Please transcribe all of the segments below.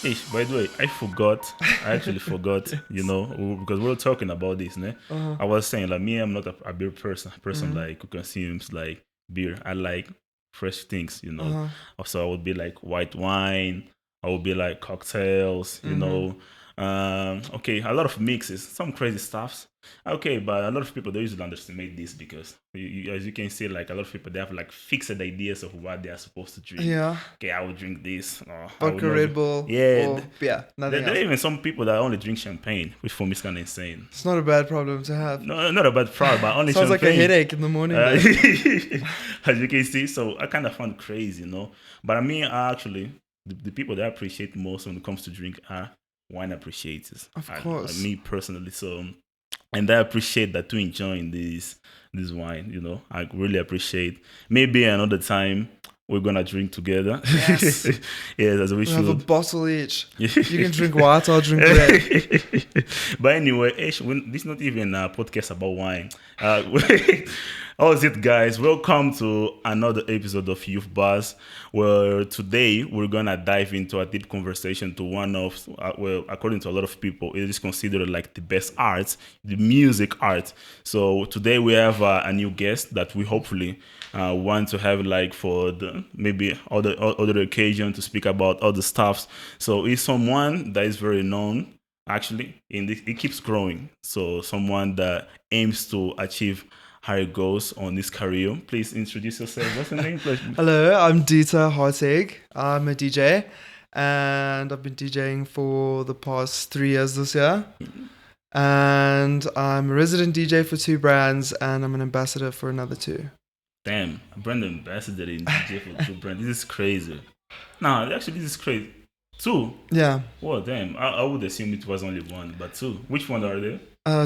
Hey, by the way, I forgot. I actually forgot. Because we were talking about this. Ne? Uh-huh. I was saying like me, I'm not a beer person. Person Mm. like who consumes like beer. I like fresh things. Uh-huh. Also, I would be like white wine. I would be like cocktails. Okay, a lot of mixes, some crazy stuffs. Okay, but a lot of people they usually underestimate this because as you can see, like a lot of people they have like fixed ideas of what they are supposed to drink. Yeah. Okay, I will drink this. Or I would Vodka, not. Red Bull, Yeah, or beer. Nothing there are else. even some people that only drink champagne, which for me is kind of insane. It's not a bad problem to have. No, not about fraud, but only Sounds like a champagne. headache in the morning. Uh, Though. as you can see, so I kind of found crazy. But I mean, actually, the people that I appreciate most when it comes to drink are wine appreciators. Of course. Me personally, so and I appreciate that to enjoying this wine. I really appreciate. Maybe another time we're gonna drink together. Yes. Yes, as we We should. have a bottle each. You can drink white, I'll drink red. But anyway, this is not even a podcast about wine. How's it, guys? Welcome to another episode of Youth Buzz, where today we're gonna dive into a deep conversation to one of, according to a lot of people, it is considered like the best art, the music art. So today we have a new guest that we hopefully want to have like for the maybe other occasion to speak about other stuffs. So he's someone that is very known. Actually, it keeps growing. So someone that aims to achieve higher goals on this career. Please introduce yourself. What's your name? Please? Hello, I'm Dieter Hartig. I'm a DJ, and I've been DJing for the past 3 years this year. And I'm a resident DJ for 2 brands, and I'm an ambassador for another 2. Damn, a brand ambassador in DJ for 2 brands. This is crazy. No, actually, this is crazy. 2? Yeah. Well, damn. I would assume it was only 1, but 2. Which one are they?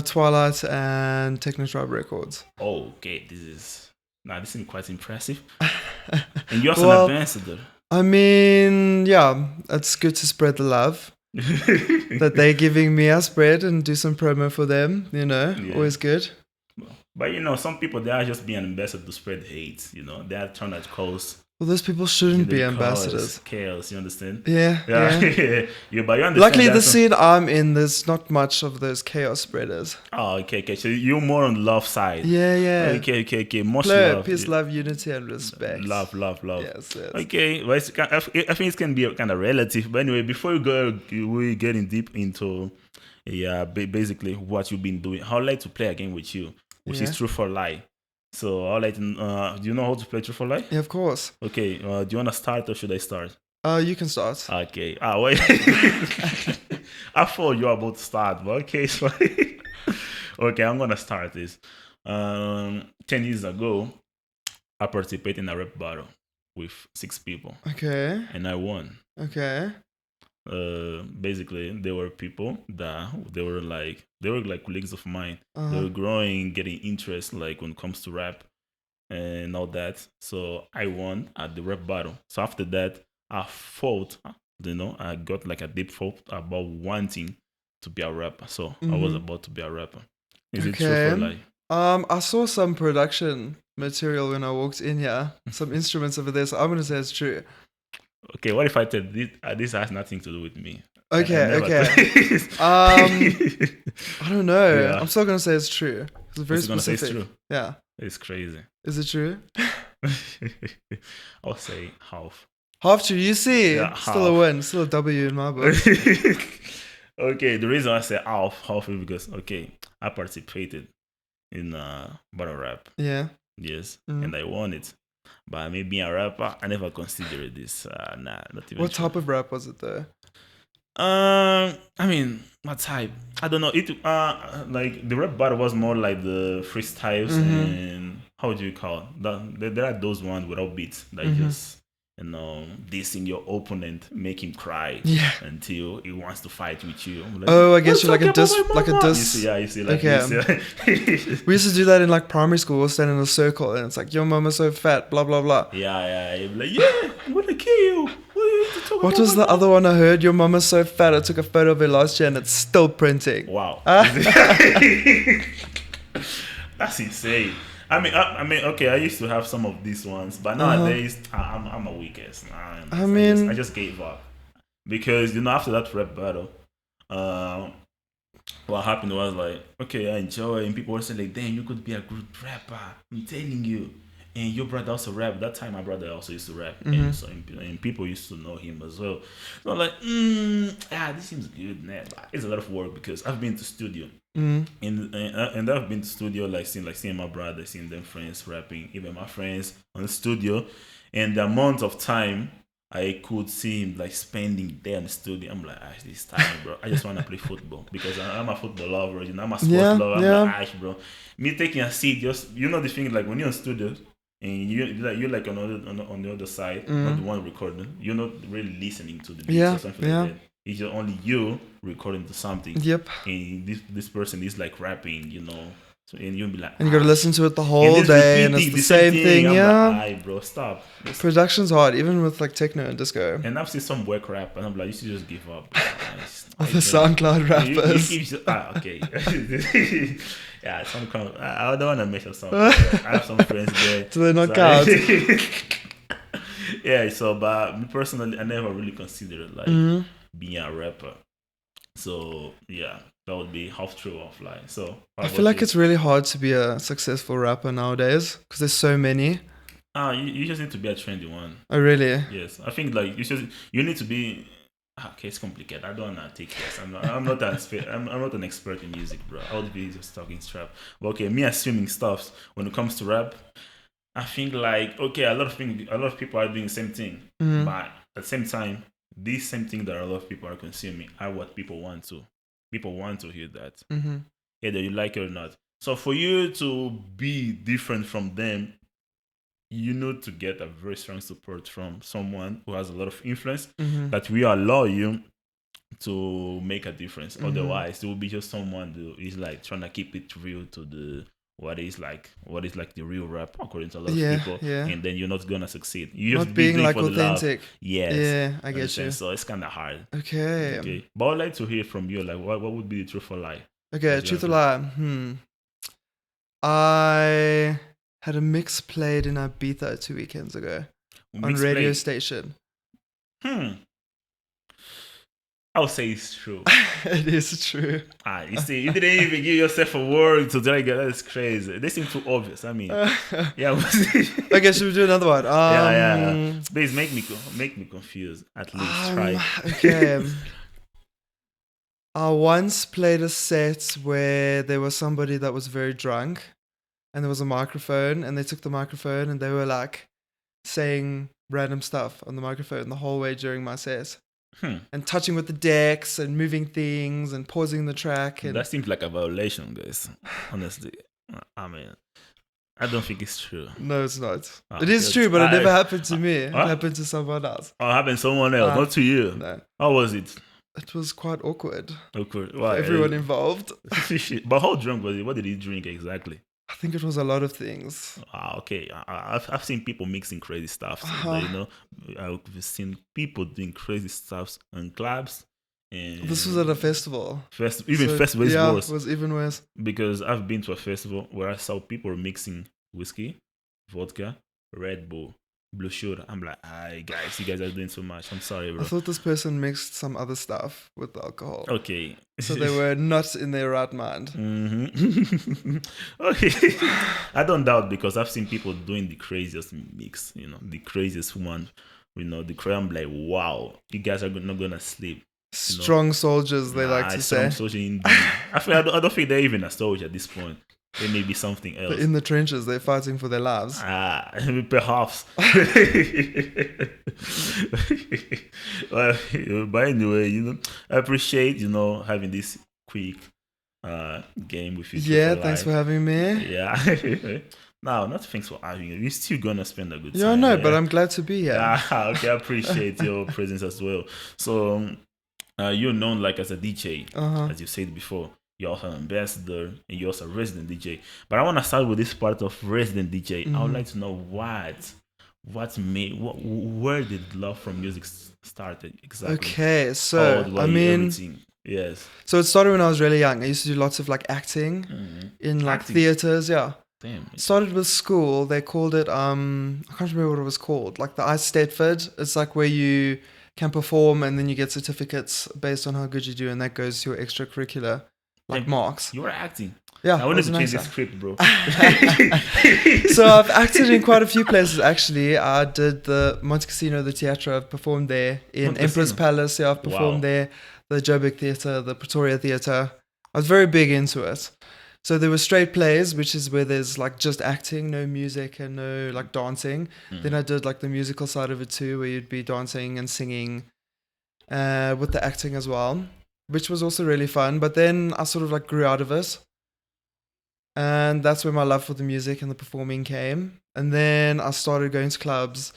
Twilight and Techno Records. Oh, okay. This is quite impressive. And you're Well, an ambassador. I mean, yeah, it's good to spread the love that they're giving me. I spread and do some promo for them, Yeah. always good. But some people they are just being ambassadors to spread hate. They are trying to cause. Well, those people shouldn't be cause ambassadors. chaos. You understand? Yeah. Yeah, but you understand. Luckily, that the scene I'm in, there's not much of those chaos spreaders. Oh, okay. So you're more on the love side. Yeah. Okay. Most Play, love. peace, love, unity, and respect. Love. Yes. Okay, well, I think it can be kind of relative. But anyway, before we getting deep into basically what you've been doing, I'd like to play a game with you, which is Truth or Lie. So I'd like to, do you know how to play Truth or Lie? Yeah, of course. Okay, do you want to start or should I start? You can start. Okay. Wait. I thought you were about to start, but okay, it's fine. Okay, I'm gonna start this. 10 years ago, I participated in a rap battle with 6 people. Okay. And I won. Okay. Basically, there were people that they were like colleagues of mine. Uh-huh. They were growing, getting interest like when it comes to rap and all that. So I won at the rap battle. So after that, I fought. I got like a deep thought about wanting to be a rapper. So I was about to be a rapper. Is it true or lie? I saw some production material when I walked in here. Some instruments over there, so I'm gonna say it's true. Okay, what if I tell this has nothing to do with me? Okay. I don't know. Yeah. I'm still gonna say it's true. It's very Gonna say specific. it's true. Yeah. It's crazy. Is it true? I'll say half. Half true. You see, Yeah, still a win, still a W in my book. Okay, the reason I say half is because I participated in battle rap. Yeah. Yes, and I won it. But me being a rapper, I never considered this. Not even. What type of rap was it though? I mean, what type? I don't know. It like the rap battle was more like the freestyles and how do you call it? There are those ones without beats that just dissing your opponent, make him cry until he wants to fight with you. Like, I guess you're like a diss, You see, like okay. We used to do that in like primary school. We'll stand in a circle and it's like, your mama's so fat, blah blah blah. Yeah. You'd be like, I'm gonna kill you. What was the other one I heard? Your mama's so fat. I took a photo of her last year and it's still printing. Wow. That's insane. I mean, okay. I used to have some of these ones, but nowadays I'm a weakest. I just gave up because after that rap battle, what happened was like, okay, I enjoy, and people were saying like, damn, you could be a good rapper. I'm telling you. And your brother also rap. That time, my brother also used to rap, and so and people used to know him as well. So I'm like, this seems good, man. But it's a lot of work because I've been to studio, and I've been to studio seeing my brother, seeing them friends rapping, even my friends on the studio, and the amount of time I could see him like spending there in the studio. I'm like, this time, bro. I just want to play football because I'm a football lover. I'm a sports lover. I'm like, bro. Me taking a seat, just the thing like when you're in studio and you're like on the other side, not the one recording. You're not really listening to the beats or something like that. It's just only you recording to something. Yep. And this person is like rapping, So, and you'll be like, and you got to listen to it the whole day, and it's the same thing. I'm like, bro, stop. Production's hard, even with like techno and disco. And I've seen some work rap, and I'm like, you should just give up. The SoundCloud rappers. Okay. Yeah, some kind of, I don't want to mention something. I have some friends there. Do they not count? Yeah, so, but me personally, I never really considered like being a rapper. So, yeah. That would be half true, half lie. So I feel like it's really hard to be a successful rapper nowadays because there's so many. You just need to be a trendy one. Oh, really? Yes, I think like you need to be. Okay, it's complicated. I don't want to take this. I'm not an expert in music, bro. I would be just talking strap. But okay, me assuming stuff when it comes to rap, I think like okay, a lot of people are doing the same thing, but at the same time, this same thing that a lot of people are consuming are what people want to. People want to hear that, either you like it or not. So for you to be different from them, you need to get a very strong support from someone who has a lot of influence that will allow you to make a difference. Otherwise, it will be just someone who is like trying to keep it real to what is like the real rap according to a lot of people, and then you're not gonna succeed. You not just being be like for authentic. Yes. Yeah, I get you. So it's kind of hard. Okay. But I'd like to hear from you. Like, what would be the truth or lie? Okay, truth or lie. I had a mix played in Ibiza 2 weekends ago on radio station. I would say it's true. It is true. You see, you didn't even give yourself a word to drag it. That's crazy. They seem too obvious. I mean, yeah. Okay, should we do another one? Yeah. Please make me confused. At least try. Okay. I once played a set where there was somebody that was very drunk, and there was a microphone, and they took the microphone and they were like saying random stuff on the microphone the whole way during my set. And touching with the decks and moving things and pausing the track. And that seems like a violation, guys. Honestly, I mean, I don't think it's true. No, it's not. It is true, but it never happened to me. It happened to someone else. Oh, it happened to someone else, not to you. No. How was it? It was quite awkward. Awkward. Why? For everyone involved. But how drunk was he? What did he drink exactly? I think it was a lot of things. Okay. I've seen people mixing crazy stuff. So, I've seen people doing crazy stuff in clubs. And this was at a festival. Festival is worse. Yeah, it was even worse. Because I've been to a festival where I saw people mixing whiskey, vodka, Red Bull, Blue Sugar. I'm like, guys, you guys are doing so much. I'm sorry, bro. I thought this person mixed some other stuff with the alcohol. Okay. So they were not in their right mind. Okay. I don't doubt because I've seen people doing the craziest mix, the craziest one. I'm like, wow, you guys are not going to sleep. Strong soldiers, they like to say. Soldier indeed. I don't think they're even a soldier at this point. They may be something else. But in the trenches, they're fighting for their lives. Perhaps. But anyway, I appreciate, having this quick game with you. Yeah, thanks for having me. Yeah. No, not thanks for having you. We're still gonna spend a good time. Yeah, no, but I'm glad to be here. Okay, I appreciate your presence as well. So, you're known like as a DJ, as you said before. You're also an ambassador and you're also a resident DJ. But I want to start with this part of resident DJ. I would like to know where did love for music started exactly? Okay, so everything. Yes. So it started when I was really young. I used to do lots of like acting in like theaters. Yeah. Damn. It started with school. They called it I can't remember what it was called. Like the Ice Stedford. It's like where you can perform, and then you get certificates based on how good you do, and that goes to your extracurricular marks. You were acting. Yeah, I I wanted was to an change the actor. script, bro. So I've acted in quite a few places actually. I did the Monte Cassino, the theatre. I've performed there in Monte Emperor's Cassino? Palace. Yeah, I've performed Wow. there. The Joburg Theatre, the Pretoria Theatre. I was very big into it. So there were straight plays, which is where there's like just acting, no music and no like dancing. Then I did like the musical side of it too, where you'd be dancing and singing with the acting as well, which was also really fun. But then I sort of like grew out of it. And that's where my love for the music and the performing came. And then I started going to clubs,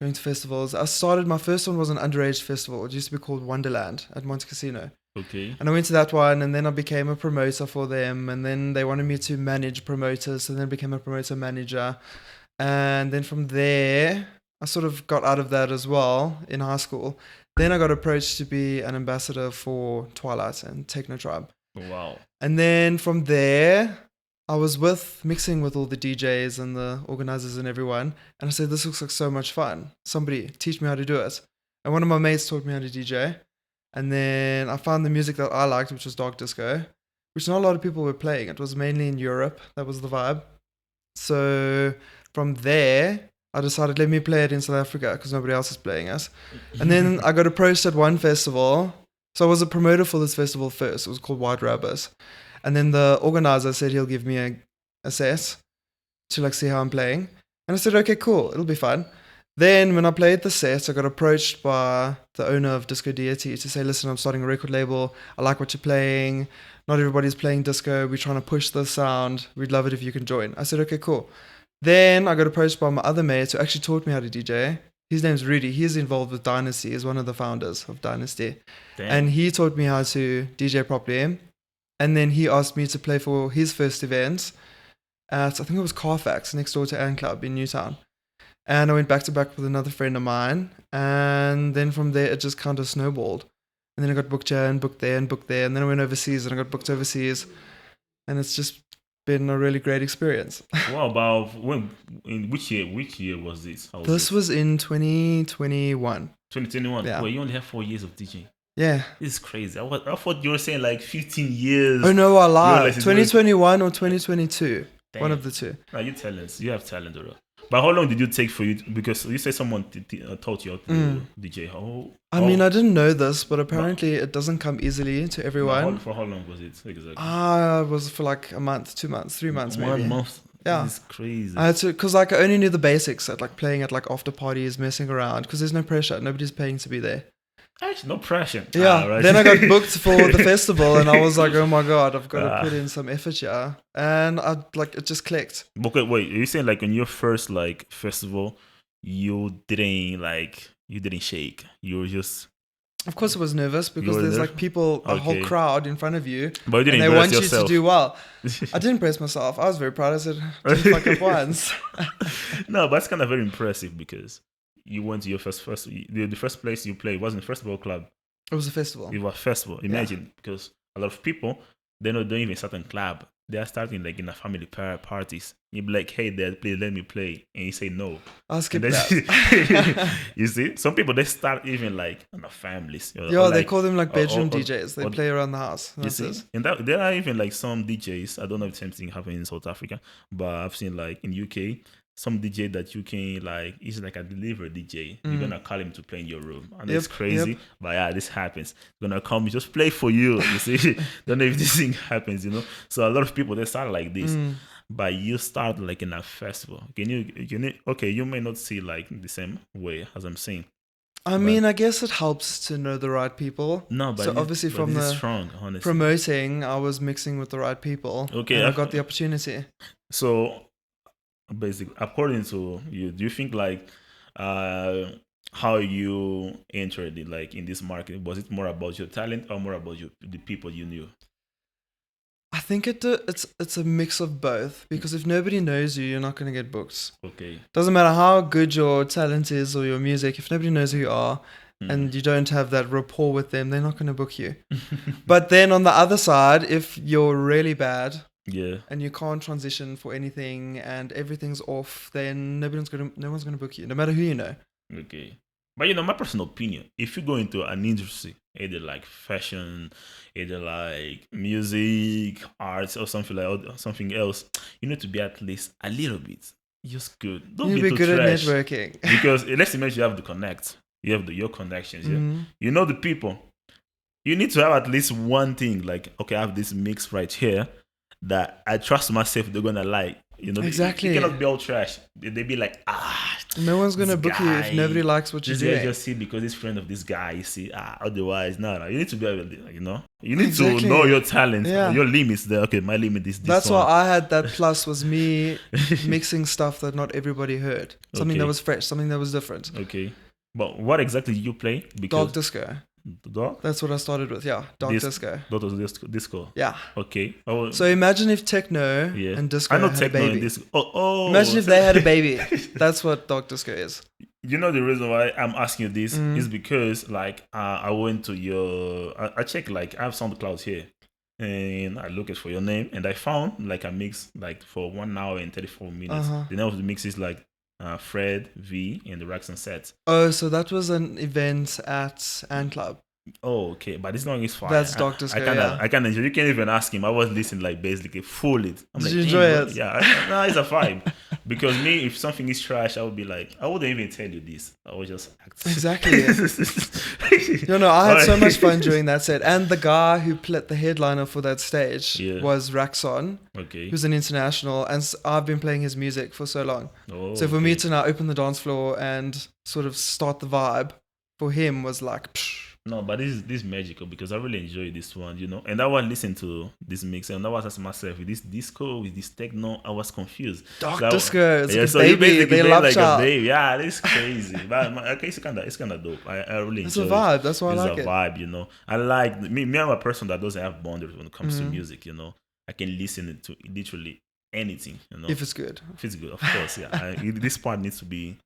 going to festivals. My first one was an underage festival. It used to be called Wonderland at Monte Cassino. Okay. And I went to that one, and then I became a promoter for them. And then they wanted me to manage promoters, so then I became a promoter manager. And then from there, I sort of got out of that as well in high school. Then I got approached to be an ambassador for Twilight and Techno Tribe. Wow. And then from there, I was mixing with all the DJs and the organizers and everyone. And I said, this looks like so much fun. Somebody teach me how to do it. And one of my mates taught me how to DJ. And then I found the music that I liked, which was dark disco, which not a lot of people were playing. It was mainly in Europe. That was the vibe. So from there, I decided, let me play it in South Africa because nobody else is playing it. And then I got approached at one festival. So I was a promoter for this festival first. It was called White Rabbit. And then the organizer said he'll give me a set to like see how I'm playing. And I said, okay, cool. It'll be fun. Then when I played the set, I got approached by the owner of Disco Deity to say, listen, I'm starting a record label. I like what you're playing. Not everybody's playing disco. We're trying to push the sound. We'd love it if you can join. I said, okay, cool. Then I got approached by my other mate who actually taught me how to DJ. His name's Rudy. He's involved with Dynasty. He's one of the founders of Dynasty. Damn. And he taught me how to DJ properly. And then he asked me to play for his first event at, I think it was Carfax, next door to Ann Club in Newtown. And I went back to back with another friend of mine. And then from there, it just kind of snowballed. And then I got booked here and booked there and booked there. And then I went overseas and I got booked overseas. And it's just been a really great experience. What about in which year? Which year was this? This was in 2021. 2021. Yeah. Well, you only have 4 years of teaching. Yeah. This is crazy. I thought you were saying like 15 years. Oh no, I You lied. realize it's 2021 or 2022. Damn. One of the two. No, you talent. You have talent, bro. But how long did you take for you? Because you say someone taught you how to DJ. I mean, I didn't know this, but apparently it doesn't come easily to everyone. For how long was it exactly? It was for like a month, 2 months, 3 months maybe. 1 month. Yeah. This is crazy. I had to, because like I only knew the basics at like playing at like after parties, messing around, because there's no pressure. Nobody's paying to be there. Actually, no pressure. Yeah. Right. Then I got booked for the festival, and I was like, oh my god, I've got to put in some effort here, and it just clicked. Okay, wait. Are you saying like on your first like festival, you didn't shake? You were just. Of course, I was nervous because were there's nervous? like people, a whole Okay. crowd in front of you, But you didn't and they impress want yourself. you to do well. I didn't impress myself. I was very proud. I said, didn't fuck up once. No, but it's kind of very impressive because you went to your the first place you played wasn't a festival club. It was a festival. It was a festival. Imagine, because a lot of people they don't even start in club. They are starting like in a family parties. You be like, hey, Dad, please let me play, and you say no. I'll skip And then- that. You see, some people they start even like in a families. Yeah, or they like- call them like bedroom or- DJs. They or- play around the house. You That's see, it. and there are even like some DJs. I don't know if the same thing happening in South Africa, but I've seen like in UK some DJ that you can like. He's like a delivery DJ. You're gonna call him to play in your room, and it's crazy. Yep. But yeah, this happens. Gonna come just play for you. You see, don't know if this thing happens. So a lot of people they start like this. But you start like in a festival. Can you? Okay, you may not see like the same way as I'm saying. I mean, I guess it helps to know the right people. No, but So obviously but from this is the strong, honestly. promoting, I was mixing with the right people. Okay, and I got the opportunity. So, basically, according to you, do you think like how you entered it, like in this market, was it more about your talent or more about the people you knew? I think it's a mix of both, because if nobody knows you, you're not going to get booked. Okay. Doesn't matter how good your talent is or your music, if nobody knows who you are and you don't have that rapport with them, they're not going to book you. But then on the other side, if you're really bad Yeah. and you can't transition for anything and everything's off, then no one's going to book you, no matter who you know. Okay. But you know, my personal opinion, if you go into an industry, either like fashion, either like music, arts, or something like or something else, you need to be at least a little bit just good. Don't You'll be be too good at trash. networking. Because let's imagine you have the connect, you have your connections, yeah. Mhm. You know the people. You need to have at least one thing, like, okay, I have this mix right here that I trust myself they're gonna like. You know, you Exactly. cannot be all trash. They be like, No one's this gonna book you if nobody guy, likes what you're this guy doing. just see because he's friend of this guy. You see, otherwise, no. You need to be able to, you know, you need to Exactly. know your talent, Yeah. your limits. There, okay, my limit is this That's one. why I had that plus was me mixing stuff that not everybody heard. Something that Okay. was fresh, something that was different. Okay, but what exactly did you play? Dark disco. Dog? That's what I started with. Yeah, dark disco. Disco. Yeah. Okay. Oh, So imagine if techno yeah. and disco I know had techno a in baby. this. Oh. Imagine if they had a baby. That's what dark disco is. You know the reason why I'm asking you this Mm. is because like I went to your I checked like I have SoundCloud here and I looked for your name and I found like a mix like for 1 hour and 34 minutes. Uh-huh. The name of the mix is like Fred V and the Racks and Sets. Oh, so that was an event at Ant Club. Oh, okay, but this song is fine. That's Dark Disco, yeah. I kind of enjoy. You can't even ask him. I was listening like basically full it. I'm Did like, you "Damn, enjoy bro." it? Yeah, no, it's a vibe. Because me, if something is trash, I would be like, I wouldn't even tell you this. I would just act. Exactly. I had so much fun during that set. And the guy who played the headliner for that stage Yeah. was Raxon, Okay. who's an international. And I've been playing his music for so long. Oh, So for me okay. to now open the dance floor and sort of start the vibe, for him was like, psh. No, but this is magical because I really enjoy this one, you know. And I was listening to this mix and I was asking myself with this disco, with this techno, I was confused. Dark So disco. It's like so a you baby. basically They made love like child. a baby. Yeah, it's crazy. But okay, it's kinda dope. I really It's enjoy a vibe. That's why I it's like a it. vibe, you know. I like me. I'm a person that doesn't have boundaries when it comes to Mhm. music, you know. I can listen to literally anything, you know. If it's good. If it's good, of course, yeah. This part needs to be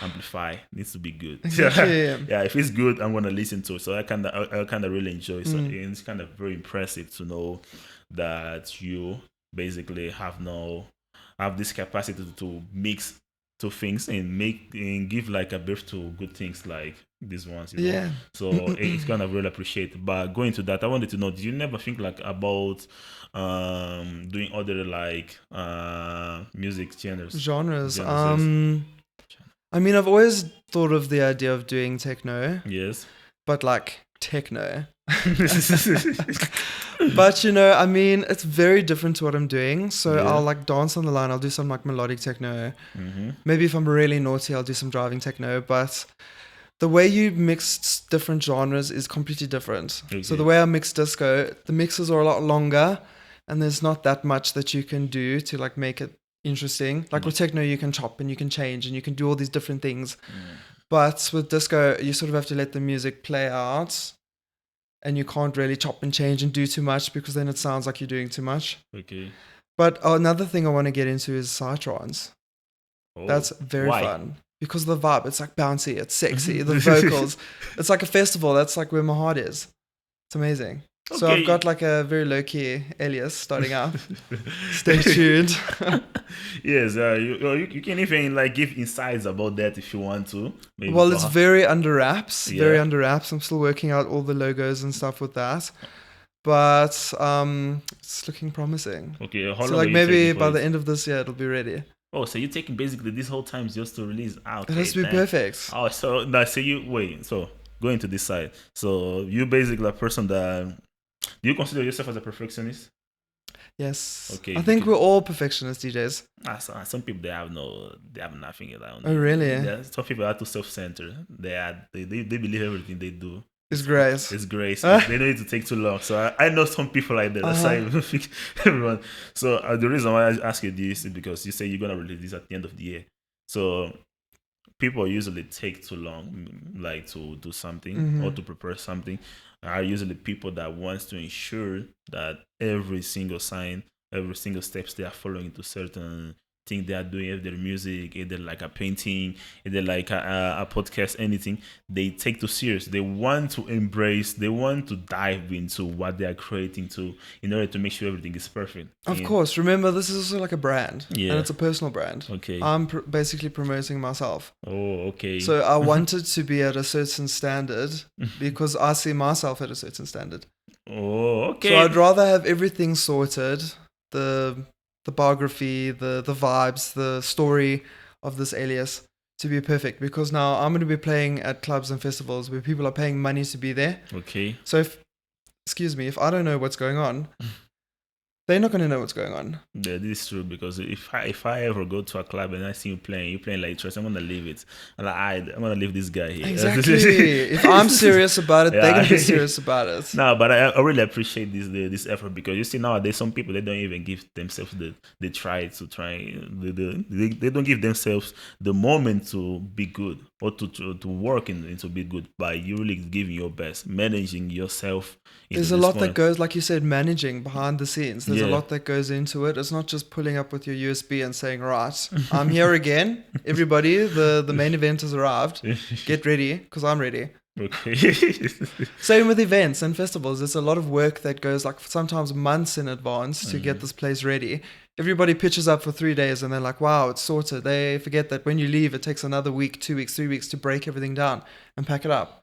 amplified, needs to be good. Exactly. Yeah, if it's good, I'm gonna listen to it. So I kind of really enjoy it. So Mm. and it's kind of very impressive to know that you basically have this capacity to mix two things and make and give like a birth to good things like these ones. You know? Yeah. So it's kind of really appreciated. But going to that, I wanted to know: did you never think like about doing other like music genres? Genres. Genres, I mean, I've always thought of the idea of doing techno, yes. but like techno. But I mean, it's very different to what I'm doing. So Yeah. I'll like dance on the line. I'll do some like melodic techno. Mm-hmm. Maybe if I'm really naughty, I'll do some driving techno. But the way you mix different genres is completely different. Okay. So the way I mix disco, the mixes are a lot longer, and there's not that much that you can do to like make it interesting. Like with techno, you can chop and you can change and you can do all these different things. But with disco, you sort of have to let the music play out, and you can't really chop and change and do too much because then it sounds like you're doing too much. Okay. But another thing I want to get into is psytrance. Oh, That's very why? fun because of the vibe. It's like bouncy, it's sexy, the vocals. It's like a festival. That's like where my heart is. It's amazing. So Okay. I've got like a very low key alias starting out. Stay tuned. Yes, you can even like give insights about that if you want to. Maybe Well, for it's her. very under wraps. Very Yeah. under wraps. I'm still working out all the logos and stuff with that. But it's looking promising. Okay. How So long like are you maybe taking by for the it? end of this year it'll be ready. Oh, so you're taking basically this whole time just to release out. It has to be perfect. Oh, so now so you wait. So going to this side. So you basically a person that do you consider yourself as a perfectionist? Yes. Okay, I think okay. we're all perfectionist DJs. Some people they have nothing. Oh, really? Some people are too self-centered. They believe everything they do. It's great. It's grace. They don't need to take too long. So I know some people like that. That's why I even think everyone. So the reason why I ask you this is because you say you're gonna release this at the end of the year. So people usually take too long, like to do something or to prepare something. Are usually people that wants to ensure that every single sign, every single steps they are following to certain thing they are doing, if they're music, either like a painting, either like a podcast, anything, they take to serious. They want to embrace, they want to dive into what they are creating to in order to make sure everything is perfect. Of course. Remember, this is also like a brand. Yeah. And it's a personal brand. Okay. I'm basically promoting myself. Oh, okay. So I wanted to be at a certain standard because I see myself at a certain standard. Oh, okay. So I'd rather have everything sorted, the biography, the vibes, the story of this alias to be perfect, because now I'm going to be playing at clubs and festivals where people are paying money to be there. Okay. So if I don't know what's going on, they're not going to know what's going on. Yeah, this is true, because if I ever go to a club and I see you playing like trust, I'm gonna leave it. I'm like, I'm gonna leave this guy here. Exactly. If I'm serious about it, they're gonna be serious about it. No, but I really appreciate this effort, because you see nowadays some people, they don't even give themselves they don't give themselves the moment to be good, or to work into be good, by you really giving your best, managing yourself. There's a lot that goes, like you said, managing behind the scenes. There's a Yeah. lot that goes into it. It's not just pulling up with your USB and saying, right, I'm here again. Everybody, the main event has arrived. Get ready, because I'm ready. Okay. Same with events and festivals. There's a lot of work that goes, like, sometimes months in advance to get this place ready. Everybody pitches up for 3 days and they're like, wow, it's sorted. They forget that when you leave, it takes another week, 2 weeks, 3 weeks to break everything down and pack it up.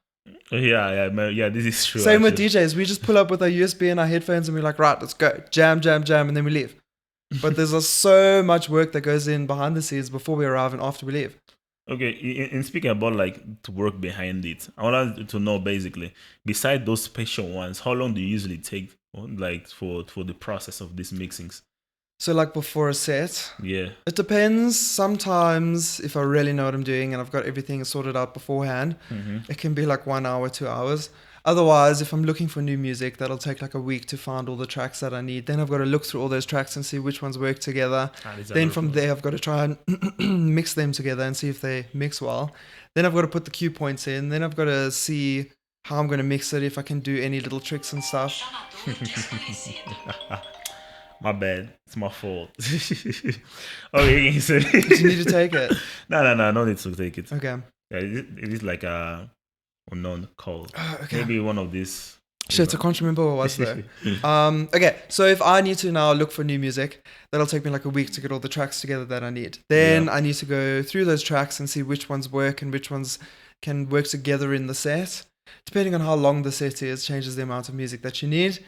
Yeah, this is true. Same actually. with DJs. We just pull up with our USB and our headphones and we're like, right, let's go. Jam, jam, jam, and then we leave. But there's so much work that goes in behind the scenes before we arrive and after we leave. Okay, in speaking about like to work behind it, I wanted to know, basically, beside those special ones, how long do you usually take, like for the process of these mixings? So like before a set, Yeah. it depends. Sometimes if I really know what I'm doing and I've got everything sorted out beforehand, it can be like 1 hour, 2 hours. Otherwise, if I'm looking for new music, that'll take like a week to find all the tracks that I need. Then I've got to look through all those tracks and see which ones work together. Then from there, I've got to try and mix them together and see if they mix well. Then I've got to put the cue points in. Then I've got to see how I'm going to mix it, if I can do any little tricks and stuff. My bad. It's my fault. Okay, so You need to take it. No need to take it. Okay. Yeah, it is like a unknown call. Okay. Maybe one of these. Shit, I can't remember what it was though. Okay, so if I need to now look for new music, that'll take me like a week to get all the tracks together that I need. Then I need to go through those tracks and see which ones work and which ones can work together in the set. Depending on how long the set is, changes the amount of music that you need.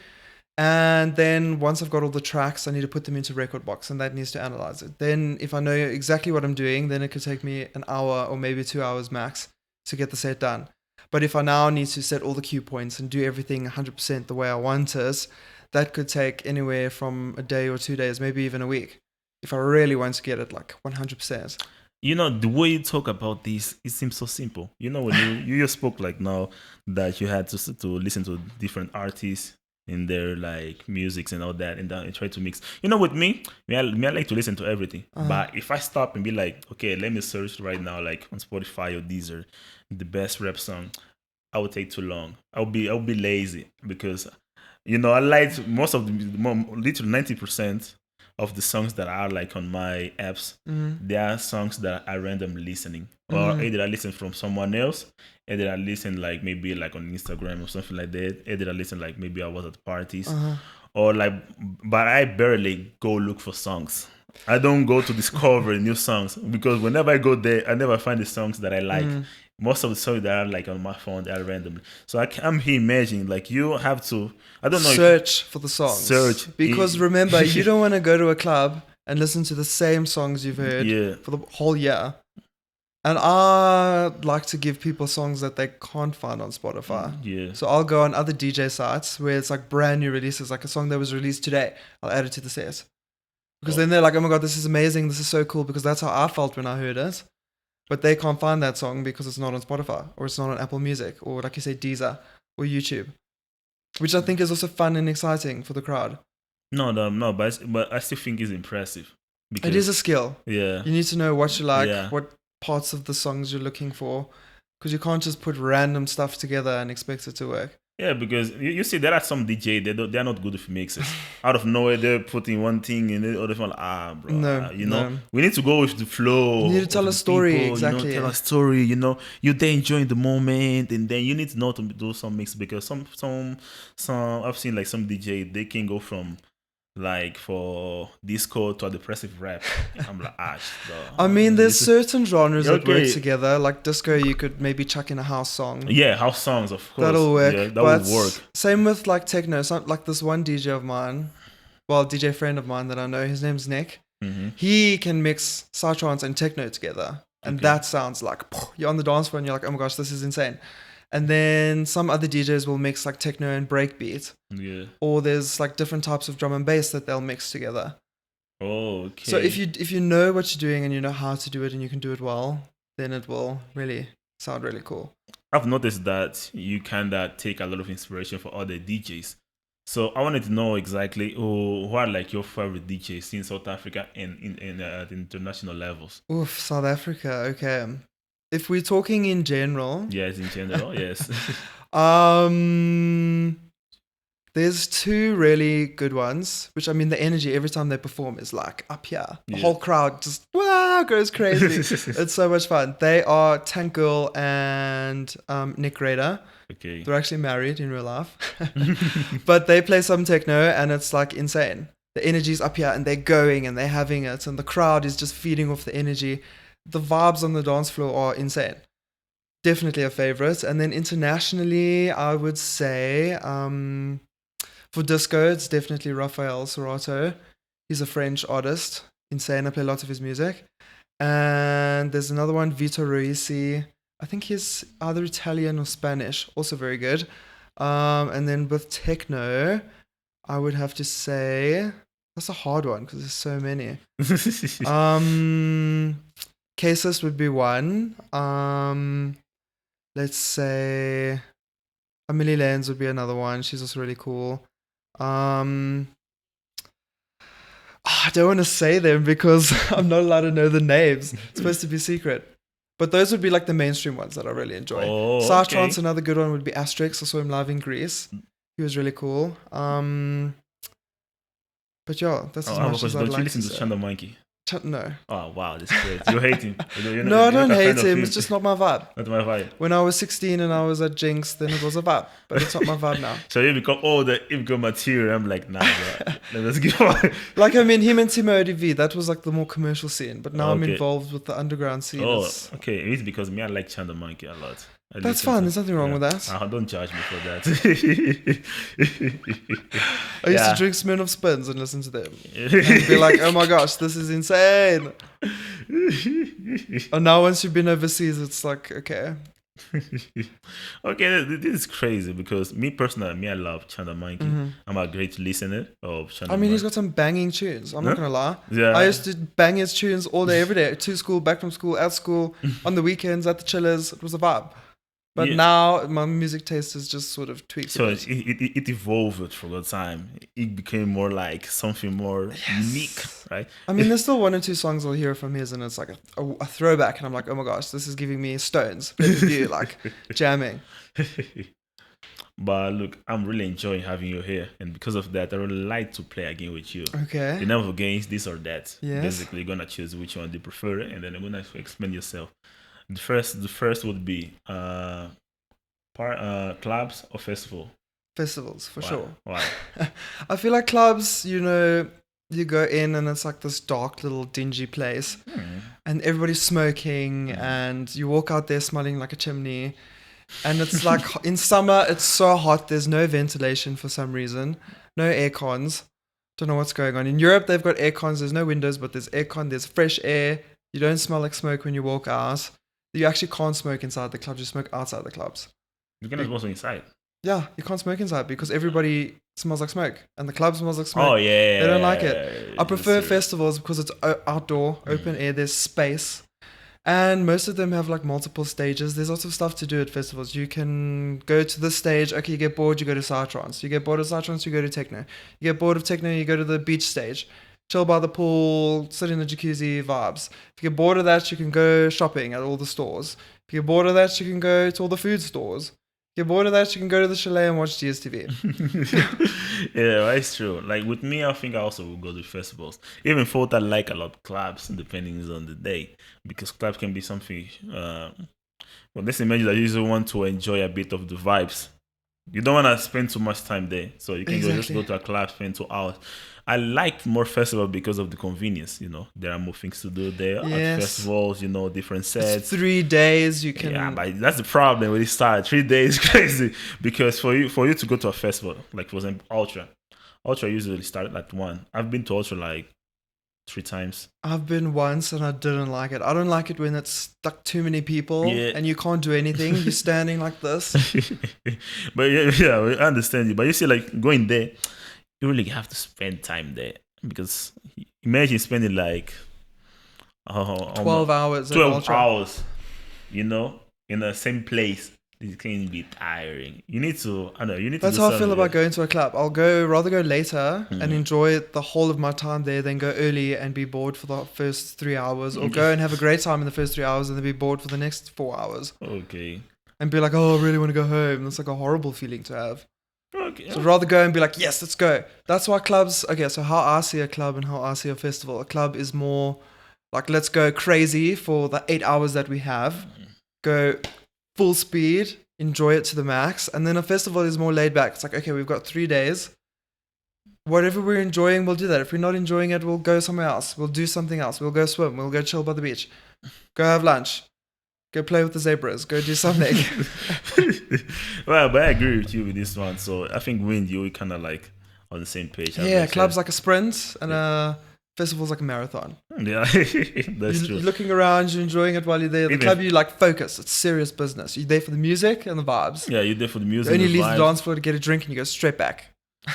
And then once I've got all the tracks, I need to put them into Record Box, and that needs to analyze it. Then if I know exactly what I'm doing, then it could take me an hour or maybe 2 hours max to get the set done. But if I now need to set all the cue points and do everything 100% the way I want it, that could take anywhere from a day or 2 days, maybe even a week, if I really want to get it like 100%. You know, the way you talk about this, it seems so simple. You know, when you just spoke like now that you had to listen to different artists in their like musics and all that, and try to mix. You know, with me I like to listen to everything. But if I stop and be like, okay, let me search right now, like on Spotify or Deezer, the best rap song, I would take too long. I'll be lazy, because you know, I like most of literally 90% of the songs that are like on my apps. They are songs that I randomly listening, or either I listen from someone else, either I listen like maybe like on Instagram or something like that, either I listen like maybe I was at parties, or like, but I barely go look for songs. I don't go to discover new songs, because whenever I go there, I never find the songs that I like. Most of the songs that are like on my phone, they are randomly. So I'm here imagining like you have to, I don't know, search for the songs. Search. Because remember, you don't want to go to a club and listen to the same songs you've heard for the whole year. And I like to give people songs that they can't find on Spotify. Yeah. So I'll go on other DJ sites where it's like brand new releases, like a song that was released today. I'll add it to the set. Because then they're like, oh my God, this is amazing. This is so cool, because that's how I felt when I heard it. But they can't find that song because it's not on Spotify, or it's not on Apple Music, or like you say, Deezer or YouTube, which I think is also fun and exciting for the crowd. No, but I still think it's impressive. Because, it is a skill. Yeah. You need to know what you like, what parts of the songs you're looking for, because you can't just put random stuff together and expect it to work. Yeah, because you see, there are some DJ they're not good with mixes. Out of nowhere, they're putting one thing and the other thing. Like, bro, No, you know, no. we need to go with the flow. You need to tell of a the story, people, exactly. tell a story. You're there enjoying the moment, and then you need to know to do some mix because some I've seen like some DJ they can go from like for disco to a depressive rap. I'm like, I mean, there's this is- certain genres that work Okay. together. Like disco, you could maybe chuck in a house song. Yeah, house songs, of course. That'll work. Yeah, that but will work. same with like techno. So, like this one DJ of mine, well, DJ friend of mine that I know, his name's Nick. Hmm. He can mix psytrance and techno together. And Okay. that sounds like, you're on the dance floor and you're like, oh my gosh, this is insane. And then some other DJs will mix like techno and breakbeat. Yeah. Or there's like different types of drum and bass that they'll mix together. Oh, okay. So if you know what you're doing and you know how to do it and you can do it well, then it will really sound really cool. I've noticed that you kind of take a lot of inspiration for other DJs. So I wanted to know exactly who are like your favorite DJs in South Africa and in at international levels. Oof, South Africa. Okay. If we're talking in general, Yes, in general, yes. there's two really good ones, which I mean the energy every time they perform is like up here. The Yeah. whole crowd just goes crazy. It's so much fun. They are Tank Girl and Nick Raider. Okay. They're actually married in real life. But they play some techno and it's like insane. The energy's up here and they're going and they're having it and the crowd is just feeding off the energy. The vibes on the dance floor are insane. Definitely a favorite. And then internationally, I would say for disco, it's definitely Rafael Serato. He's a French artist. Insane. I play lots of his music. And there's another one, Vito Roisi. I think he's either Italian or Spanish. Also very good. And then with techno, I would have to say that's a hard one because there's so many. Cases would be one. Let's say Amelie Lenz would be another one. She's also really cool. I don't want to say them because I'm not allowed to know the names. It's supposed to be secret. But those would be like the mainstream ones that I really enjoy. Oh, Psytrance, okay. another good one would be Asterix. I saw him live in Greece. He was really cool. But yeah, that's as much as I'd don't you like listen to to say. Chanda Monkey? No. Oh wow, this is great. You hate him. No, I don't hate him. It's just not my vibe. not my vibe. When I was 16 and I was at Jinx, then it was a vibe. But it's not my vibe now. So you become older, you become material. I'm like, nah, bro. Let's give on. Like, I mean, him and Timo ODV, that was like the more commercial scene. But now I'm Okay. involved with the underground scene. Oh, It's- okay. It's because me, I like Chanda Monkey a lot. That's fine. There's nothing wrong with that. Don't judge me for that. I used to drink Smirnoff Spins and listen to them. And be like, oh my gosh, this is insane. And now once you've been overseas, it's like, okay. Okay, this is crazy because me personally, I love Chanda Monkey. I'm a great listener of Chanda I mean, he's Monkey. got some banging tunes. I'm not going to lie. Yeah. I used to bang his tunes all day, every day. To school, back from school, at school, on the weekends, at the chillers. It was a vibe. But Yeah. now my music taste is just sort of tweaked. So a bit. it evolved for the time. It became more like something more unique, right? I mean, there's still one or two songs I'll hear from his, and it's like a throwback, and I'm like, oh my gosh, this is giving me Stones, view, like jamming. But look, I'm really enjoying having you here, and because of that, I would like to play again with you. Okay. The number of games, this or that. Yes. Basically, you're gonna choose which one you prefer, and then I'm gonna explain yourself. The first would be clubs or festival. Festivals, for sure. Why? I feel like clubs, you know, you go in and it's like this dark little dingy place, and everybody's smoking, and you walk out there smelling like a chimney. And it's like in summer, it's so hot. There's no ventilation for some reason, no air cons. Don't know what's going on. In Europe, they've got air cons. There's no windows, but there's air con. There's fresh air. You don't smell like smoke when you walk out. You actually can't smoke inside the clubs. You smoke outside the clubs. You can also inside. Yeah, you can't smoke inside because everybody smells like smoke, and the club smells like smoke. Oh yeah. They don't like it. I prefer Yes, sir. festivals because it's outdoor, open air. There's space. And most of them have like multiple stages. There's lots of stuff to do at festivals. You can go to this stage. Okay, you get bored, you go to Psytrance. You get bored of Psytrance, you go to Techno. You get bored of Techno, you go to the beach stage. Chill by the pool, sit in the jacuzzi, vibes. If you get bored of that, you can go shopping at all the stores. If you get bored of that, you can go to all the food stores. Get bored of that, you can go to the chalet and watch GSTV. Yeah, that's true. Like with me, I think I also will go to festivals. Even though I like a lot of clubs, depending on the day, because clubs can be something. Well, let's imagine that you just want to enjoy a bit of the vibes. You don't want to spend too much time there, so you can just go to a club, spend 2 hours. I like more festival because of the convenience. There are more things to do there at festivals. Different sets. It's 3 days you can. Yeah, but that's the problem when it starts. 3 days crazy because for you to go to a festival, like for example, Ultra usually start at 1. I've been to Ultra like 3 times. I've been once and I didn't like it. I don't like it when it's stuck too many people and you can't do anything. You're standing like this. But yeah, I understand you. But you see, like going there, you really have to spend time there because imagine spending like 12 hours. 12 hours, in the same place. It can be tiring. You need to. I know you need. That's to how I feel about going to a club. I'll rather go later and enjoy the whole of my time there than go early and be bored for the first 3 hours, or go and have a great time in the first 3 hours and then be bored for the next 4 hours. Okay. And be like, oh, I really want to go home. That's like a horrible feeling to have. Okay. So I'd rather go and be like, yes, let's go. That's why clubs. Okay, so how I see a club and how I see a festival. A club is more like, let's go crazy for the 8 hours that we have. Go full speed, enjoy it to the max. And then a festival is more laid back. It's like, okay, we've got 3 days. Whatever we're enjoying, we'll do that. If we're not enjoying it, we'll go somewhere else. We'll do something else. We'll go swim. We'll go chill by the beach. Go have lunch. Go play with the zebras. Go do something. Well, but I agree with you with this one. So I think we and you kind of like on the same page. Yeah, club's like a sprint and a festival's like a marathon. Yeah, that's true. You're looking around, you're enjoying it while you're there. The club, you like focus. It's serious business. You're there for the music and the vibes. Yeah, you're there for the music. You only leave the dance floor to get a drink and you go straight back.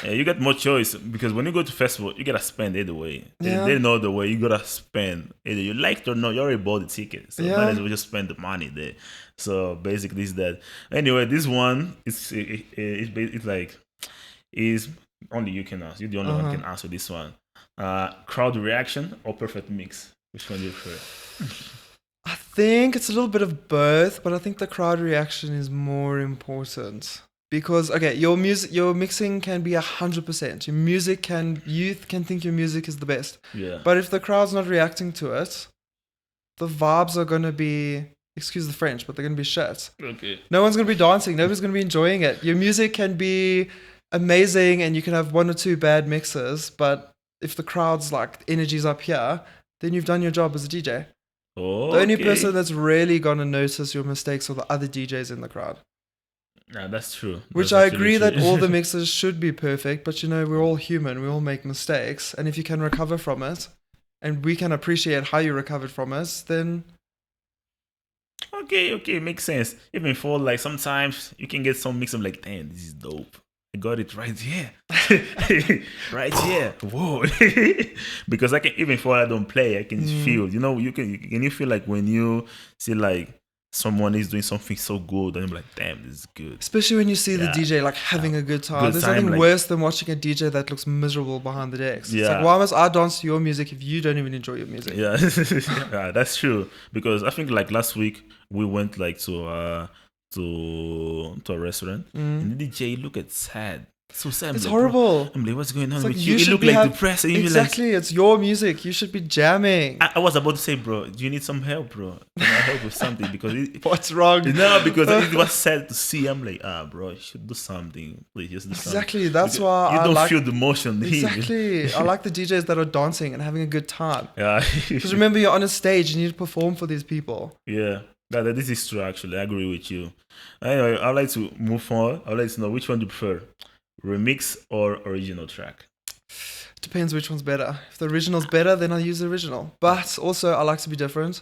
Yeah, you get more choice because when you go to festival, you gotta spend either way. They know the way you gotta spend. Either you like it or not, you already bought the ticket. So might as well just spend the money there. So basically, it's that. Anyway, this one it's like is only you can ask. You're the only one who can answer this one. Crowd reaction or perfect mix? Which one do you prefer? I think it's a little bit of both, but I think the crowd reaction is more important. Because your mixing can be 100%. Youth can think your music is the best. Yeah. But if the crowd's not reacting to it, the vibes are gonna be, excuse the French, but they're gonna be shit. Okay. No one's gonna be dancing. Nobody's gonna be enjoying it. Your music can be amazing, and you can have 1 or 2 bad mixes, but if the crowd's like energy's up here, then you've done your job as a DJ. Oh. The only person that's really gonna notice your mistakes are the other DJs in the crowd. Yeah, that's true. Which I agree that all the mixes should be perfect, but we're all human. We all make mistakes. And if you can recover from it, and we can appreciate how you recovered from it, then... Okay, makes sense. Even for like sometimes you can get some mix of like, damn, this is dope. I got it right here. Right here. Whoa. Because I can, even for I don't play, I can feel, you feel like when you see like someone is doing something so good and I'm like, damn, this is good. Especially when you see the DJ like having a good time. There's nothing worse than watching a DJ that looks miserable behind the decks. Yeah. It's like, why must I dance to your music if you don't even enjoy your music? Yeah. Yeah, that's true. Because I think like last week we went like to a restaurant and the DJ looked sad. So sad. It's horrible. Bro, I'm like, what's going on with you? You look like depressed. And exactly. It's your music. You should be jamming. I was about to say, bro, do you need some help, bro? Can I help with something? Because what's wrong? No, because it was sad to see. I'm like, bro, you should do something. Please, just do something. Exactly. That's why you don't feel the motion. Exactly. I like the DJs that are dancing and having a good time. Yeah. Because remember, you're on a stage. You need to perform for these people. Yeah. This is true, actually. I agree with you. Anyway, I'd like to move on. I'd like to know which one do you prefer, remix or original track? Depends which one's better. If the original's better, then I use the original. But also, I like to be different.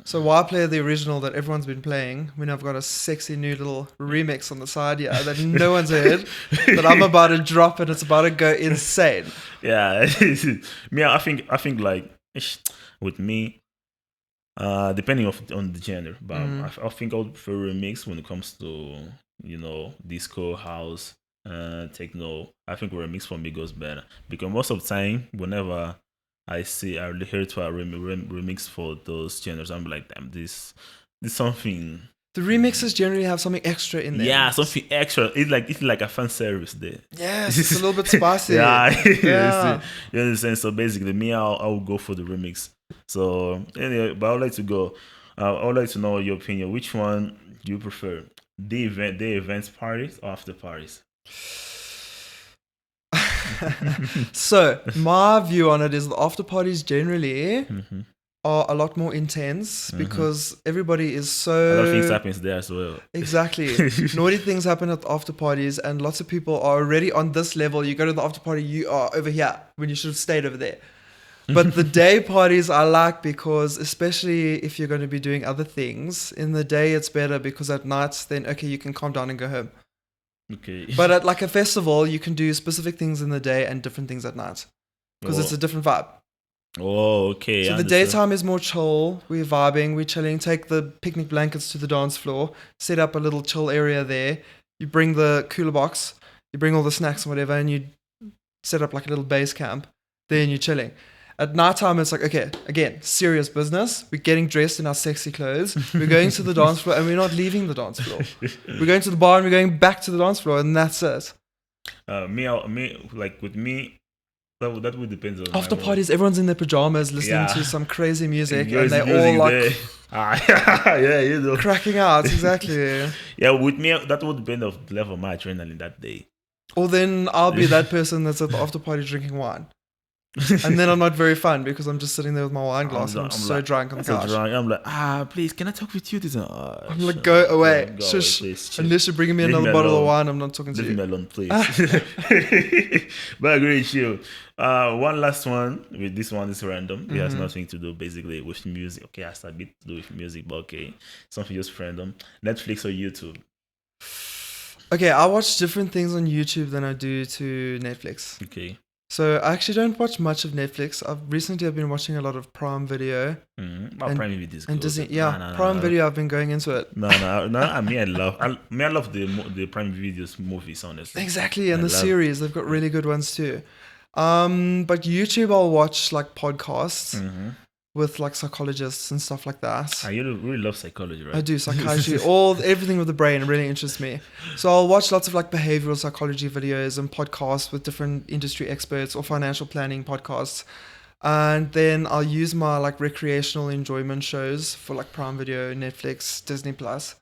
So why play the original that everyone's been playing when I've got a sexy new little remix on the side here that no one's heard, that I'm about to drop and it's about to go insane? Yeah. I think like, with me, depending on the genre, but I think I would prefer remix when it comes to disco, house, techno. I think remix for me goes better because most of the time, whenever I hear to a remix for those genres, I'm like, damn, this something. The remixes generally have something extra in there. Yeah, something extra. It's like a fan service there. Yes, it's a little bit spicy. Yeah, Yeah. you understand. So basically, me, I'll go for the remix. So anyway, but I'd like to go. I would like to know your opinion. Which one do you prefer? The events parties or after parties? So my view on it is the after parties generally Mm-hmm. are a lot more intense because everybody is A lot of things so happens there as well. exactly naughty things happen at the after parties, and lots of people are already on this level. You go to the after party, you are over here when you should have stayed over there. But the day parties I like because, especially if you're going to be doing other things in the day, it's better because at night then okay you can calm down and go home. Okay. But at like a festival, you can do specific things in the day and different things at night because it's a different vibe. Oh, okay. So I the understand. daytime is more chill. We're vibing, we're chilling. Take the picnic blankets to the dance floor. Set up a little chill area there. You bring the cooler box. You bring all the snacks and whatever, and you set up like a little base camp. Then you're chilling. At nighttime, it's like, okay, again, serious business. We're getting dressed in our sexy clothes. We're going to the dance floor, and we're not leaving the dance floor. We're going to the bar, and we're going back to the dance floor, and that's it. Like with me, that would depend on After my mood. parties, everyone's in their pajamas listening Yeah. to some crazy music, Yours and is they're all music like there. Yeah, you know. cracking out. Exactly. Yeah, with me, that would depend on the level of my adrenaline that day. Or then I'll be that person that's at the after party drinking wine. And then I'm not very fun because I'm just sitting there with my wine glass and I'm so like, drunk on the so couch. drunk. I'm like, please, can I talk with you? I'm like, go away. Go Shush. please. Chill. Unless you're bringing me Leave another me bottle of alone. wine, I'm not talking to Leave me you. alone, please. But I agree with you. One last one. With this one is random. It has nothing to do basically with music. Okay, it has a bit to do with music, but okay, something just random. Netflix or YouTube? Okay, I watch different things on YouTube than I do to Netflix. Okay. So I actually don't watch much of Netflix. I've been watching a lot of Prime Video Mm-hmm. And- Prime Video is and good. Disney. No, Yeah, no, no, Prime no. Video. I've been going into it. No. I love the Prime Videos movies, honestly. Exactly, and I the love- series they've got really good ones too. But YouTube, I'll watch like podcasts Mm-hmm. with like psychologists and stuff like that. You really love psychology, right? I do psychiatry, everything with the brain really interests me. So I'll watch lots of like behavioral psychology videos and podcasts with different industry experts or financial planning podcasts. And then I'll use my like recreational enjoyment shows for like Prime Video, Netflix, Disney Plus.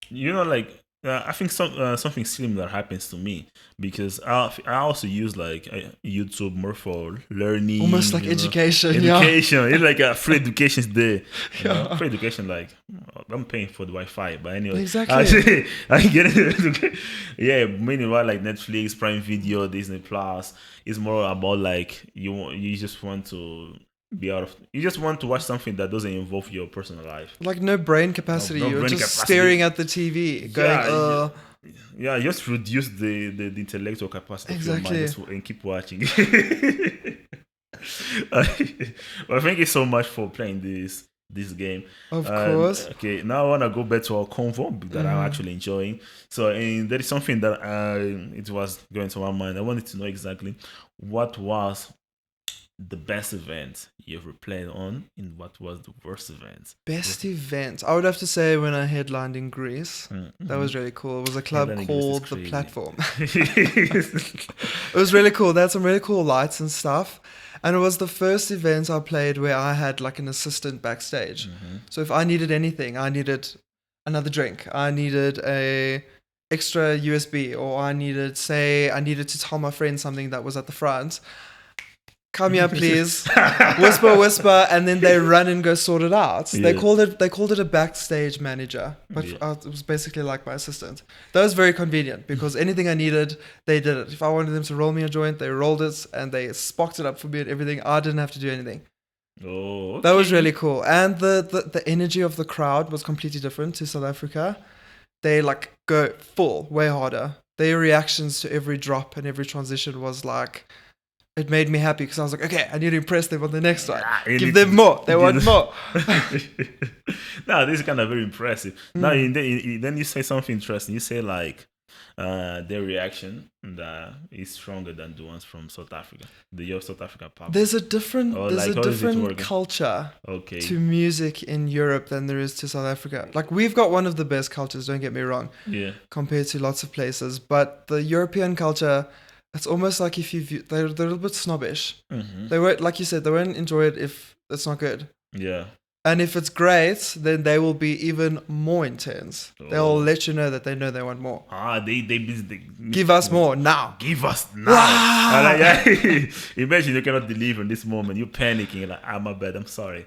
You know, like I think something similar happens to me because I also use like YouTube more for learning, Almost like you know. education, yeah. Education, it's like a free education is there. You know? Yeah. Free education, like I'm paying for the Wi-Fi, but anyway, Exactly. I get it. Yeah, meanwhile, like Netflix, Prime Video, Disney Plus, is more about like you just want to be out of. You just want to watch something that doesn't involve your personal life. Like no brain capacity. No You're brain just capacity. staring at the TV, going, Yeah, just reduce the intellectual capacity of your Exactly. mind and keep watching. Well, thank you so much for playing this game. Of And, course. Okay, now I want to go back to our convo that I'm actually enjoying. So, and there is something that it was going to my mind. I wanted to know exactly what was the best event you ever played on, and what was the worst event? Best event. I would have to say when I headlined in Greece. That was really cool. It was a club Headlining in Greece is called The crazy. Platform. It was really cool. They had some really cool lights and stuff. And it was the first event I played where I had like an assistant backstage. So if I needed anything, I needed another drink, I needed a extra USB, or I needed to tell my friend something that was at the front. Come here, please. Whisper, and then they run and go sort it out. They Yeah. called it a backstage manager, but Yeah. it was basically like my assistant. That was very convenient because anything I needed, they did it. If I wanted them to roll me a joint, they rolled it and they sparked it up for me and everything. I didn't have to do anything. Oh, okay. That was really cool. And the energy of the crowd was completely different to South Africa. They like go full, way harder. Their reactions to every drop and every transition was like, it made me happy because I was like, okay, I need to impress them on the next one. You Give need them to- more. They want more. No, this is kind of very impressive. Now, then you say something interesting. You say like their reaction is stronger than the ones from South Africa, your South Africa public? There's a different Or there's like, a how is it different working? culture Okay. to music in Europe than there is to South Africa. Like we've got one of the best cultures, don't get me wrong, Yeah. compared to lots of places. But the European culture, it's almost like if they're a little bit snobbish. Mm-hmm. They won't, like you said, they won't enjoy it if it's not good. Yeah. And if it's great, then they will be even more intense. They'll Oh. let you know that they know they want more. They Give us more now. Give us now. Ah! Imagine you cannot deliver in this moment. You're panicking. Like, ah, my bad. I'm sorry.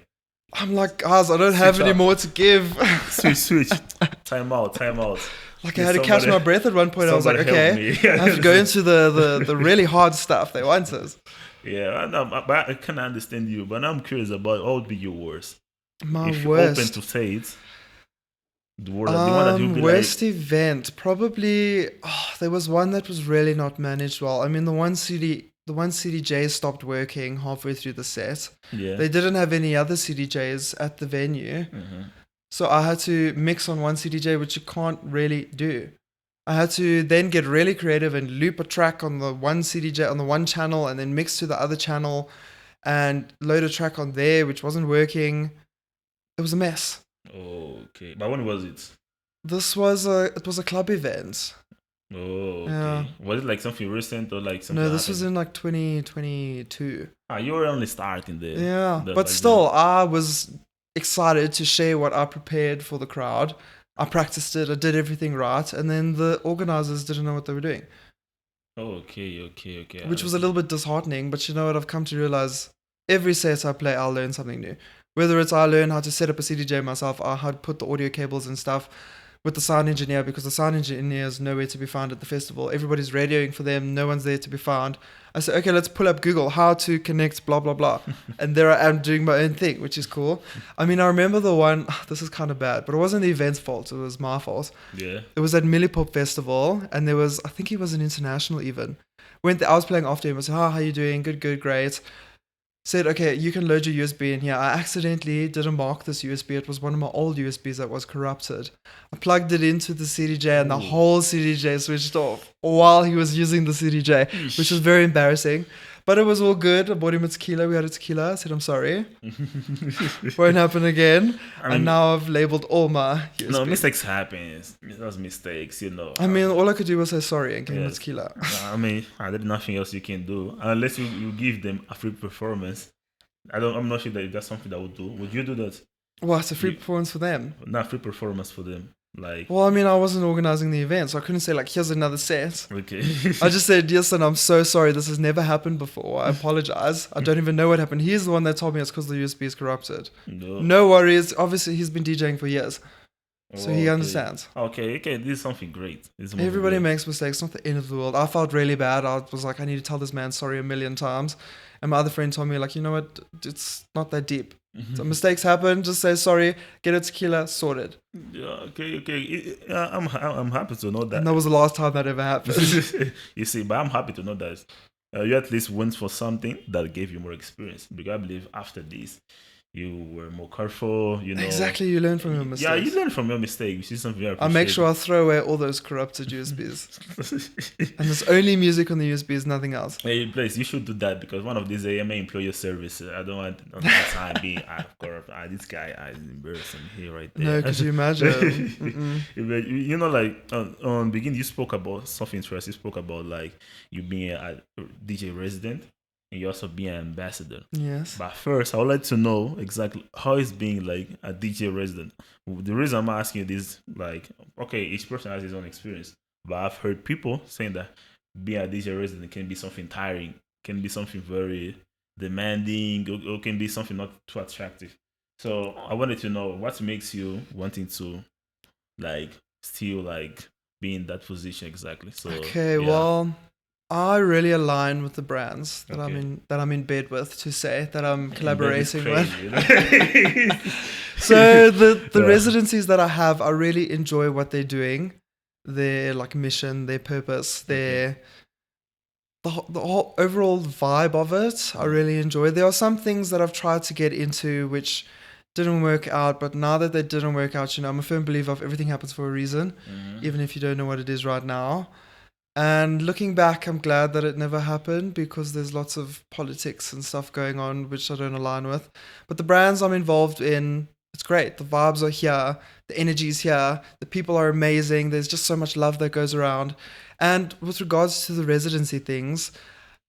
I'm like, guys, I don't have Switch any up. more to give. Switch. Time out. Like I had to catch my breath at one point. I was like, okay, I have to go into the really hard stuff they want us. Yeah, I know, but I can understand you. But I'm curious about what would be your worst. My If you're worst. open to say it, the one that you'll be Worst like, event, probably. There was one that was really not managed well. I mean, the one CDJ stopped working halfway through the set. yeah. They didn't have any other CDJs at the venue, so I had to mix on one CDJ, which you can't really do. I had to then get really creative and loop a track on the one CDJ on the one channel, and then mix to the other channel, and load a track on there, which wasn't working. It was a mess. Okay, but when was it? It was a club event. Oh, okay. Yeah. Was it like something recent or like something? No, this was happened? in like 2022. You were only starting there. Yeah, That but back still, I was excited to share what I prepared for the crowd. I practiced it, I did everything right, and then the organizers didn't know what they were doing, then. Okay. which was a little bit disheartening. But you know what? I've come to realize every set I play, I'll learn something new. Whether it's I learn how to set up a CDJ myself, or how to put the audio cables and stuff with the sound engineer, because the sound engineer is nowhere to be found at the festival. Everybody's radioing for them. No one's there to be found. I said, okay, let's pull up Google, how to connect, blah, blah, blah. And there I am doing my own thing, which is cool. I mean, I remember the one, this is kind of bad, but it wasn't the event's fault. It was my fault. Yeah. It was at Millipop Festival, and there was, I think he was an international even. I was playing after him. I said, how you doing? Good, great. Said, okay, you can load your USB in here. I accidentally didn't mark this USB. It was one of my old USBs that was corrupted. I plugged it into the CDJ, and the whole CDJ switched off while he was using the CDJ, which was very embarrassing. But it was all good. I bought him a tequila. We had a tequila. I said, I'm sorry. Won't happen again. And now I've labeled all my USB. No, mistakes happen. Those mistakes, you know. I mean, all I could do was say sorry and give him a tequila. I mean, there's nothing else you can do unless you give them a free performance. I'm not sure that that's something that would do. Would you do that? Well, it's a free performance for them. Not free performance for them. Like, well, I mean, I wasn't organizing the event, so I couldn't say like, here's another set. Okay. I just said, yes, and I'm so sorry. This has never happened before. I apologize. I don't even know what happened. He's the one that told me it's because the USB is corrupted. No worries. Obviously, he's been DJing for years, so he understands. Okay. This is something great. Everybody makes mistakes. It's not the end of the world. I felt really bad. I was like, I need to tell this man sorry a million times. And my other friend told me, like, you know what? It's not that deep. So mistakes happen. Just say sorry. Get a tequila. Sorted. Yeah. Okay. I'm happy to know that. And that was the last time that ever happened. You see, but I'm happy to know that you at least went for something that gave you more experience. Because I believe after this, you were more careful. You know. Exactly. You learn from your mistakes. Yeah, you learn from your mistakes, which is something very I make sure I throw away all those corrupted USBs. And there's only music on the USBs, nothing else. Hey, please, you should do that because one of these AMA employer services, I don't want that time being corrupt. This guy is embarrassing here right there. No, could you imagine? You know, like on beginning, you spoke about something interesting. You spoke about like you being a DJ resident. And you also be an ambassador. Yes. But first, I would like to know exactly how it's being like a DJ resident. The reason I'm asking this, like, okay, each person has his own experience. But I've heard people saying that being a DJ resident can be something tiring, can be something very demanding, or can be something not too attractive. So I wanted to know what makes you wanting to, like, still like be in that position exactly. So okay, yeah. well, I really align with the brands that I'm in bed with, to say that I'm collaborating with. So the residencies that I have, I really enjoy what they're doing, their like mission, their purpose, the whole overall vibe of it. I really enjoy. There are some things that I've tried to get into which didn't work out. But now that they didn't work out, I'm a firm believer of everything happens for a reason, even if you don't know what it is right now. And looking back, I'm glad that it never happened because there's lots of politics and stuff going on which I don't align with. But the brands I'm involved in, it's great. The vibes are here, the energy is here, the people are amazing. There's just so much love that goes around. And with regards to the residency things,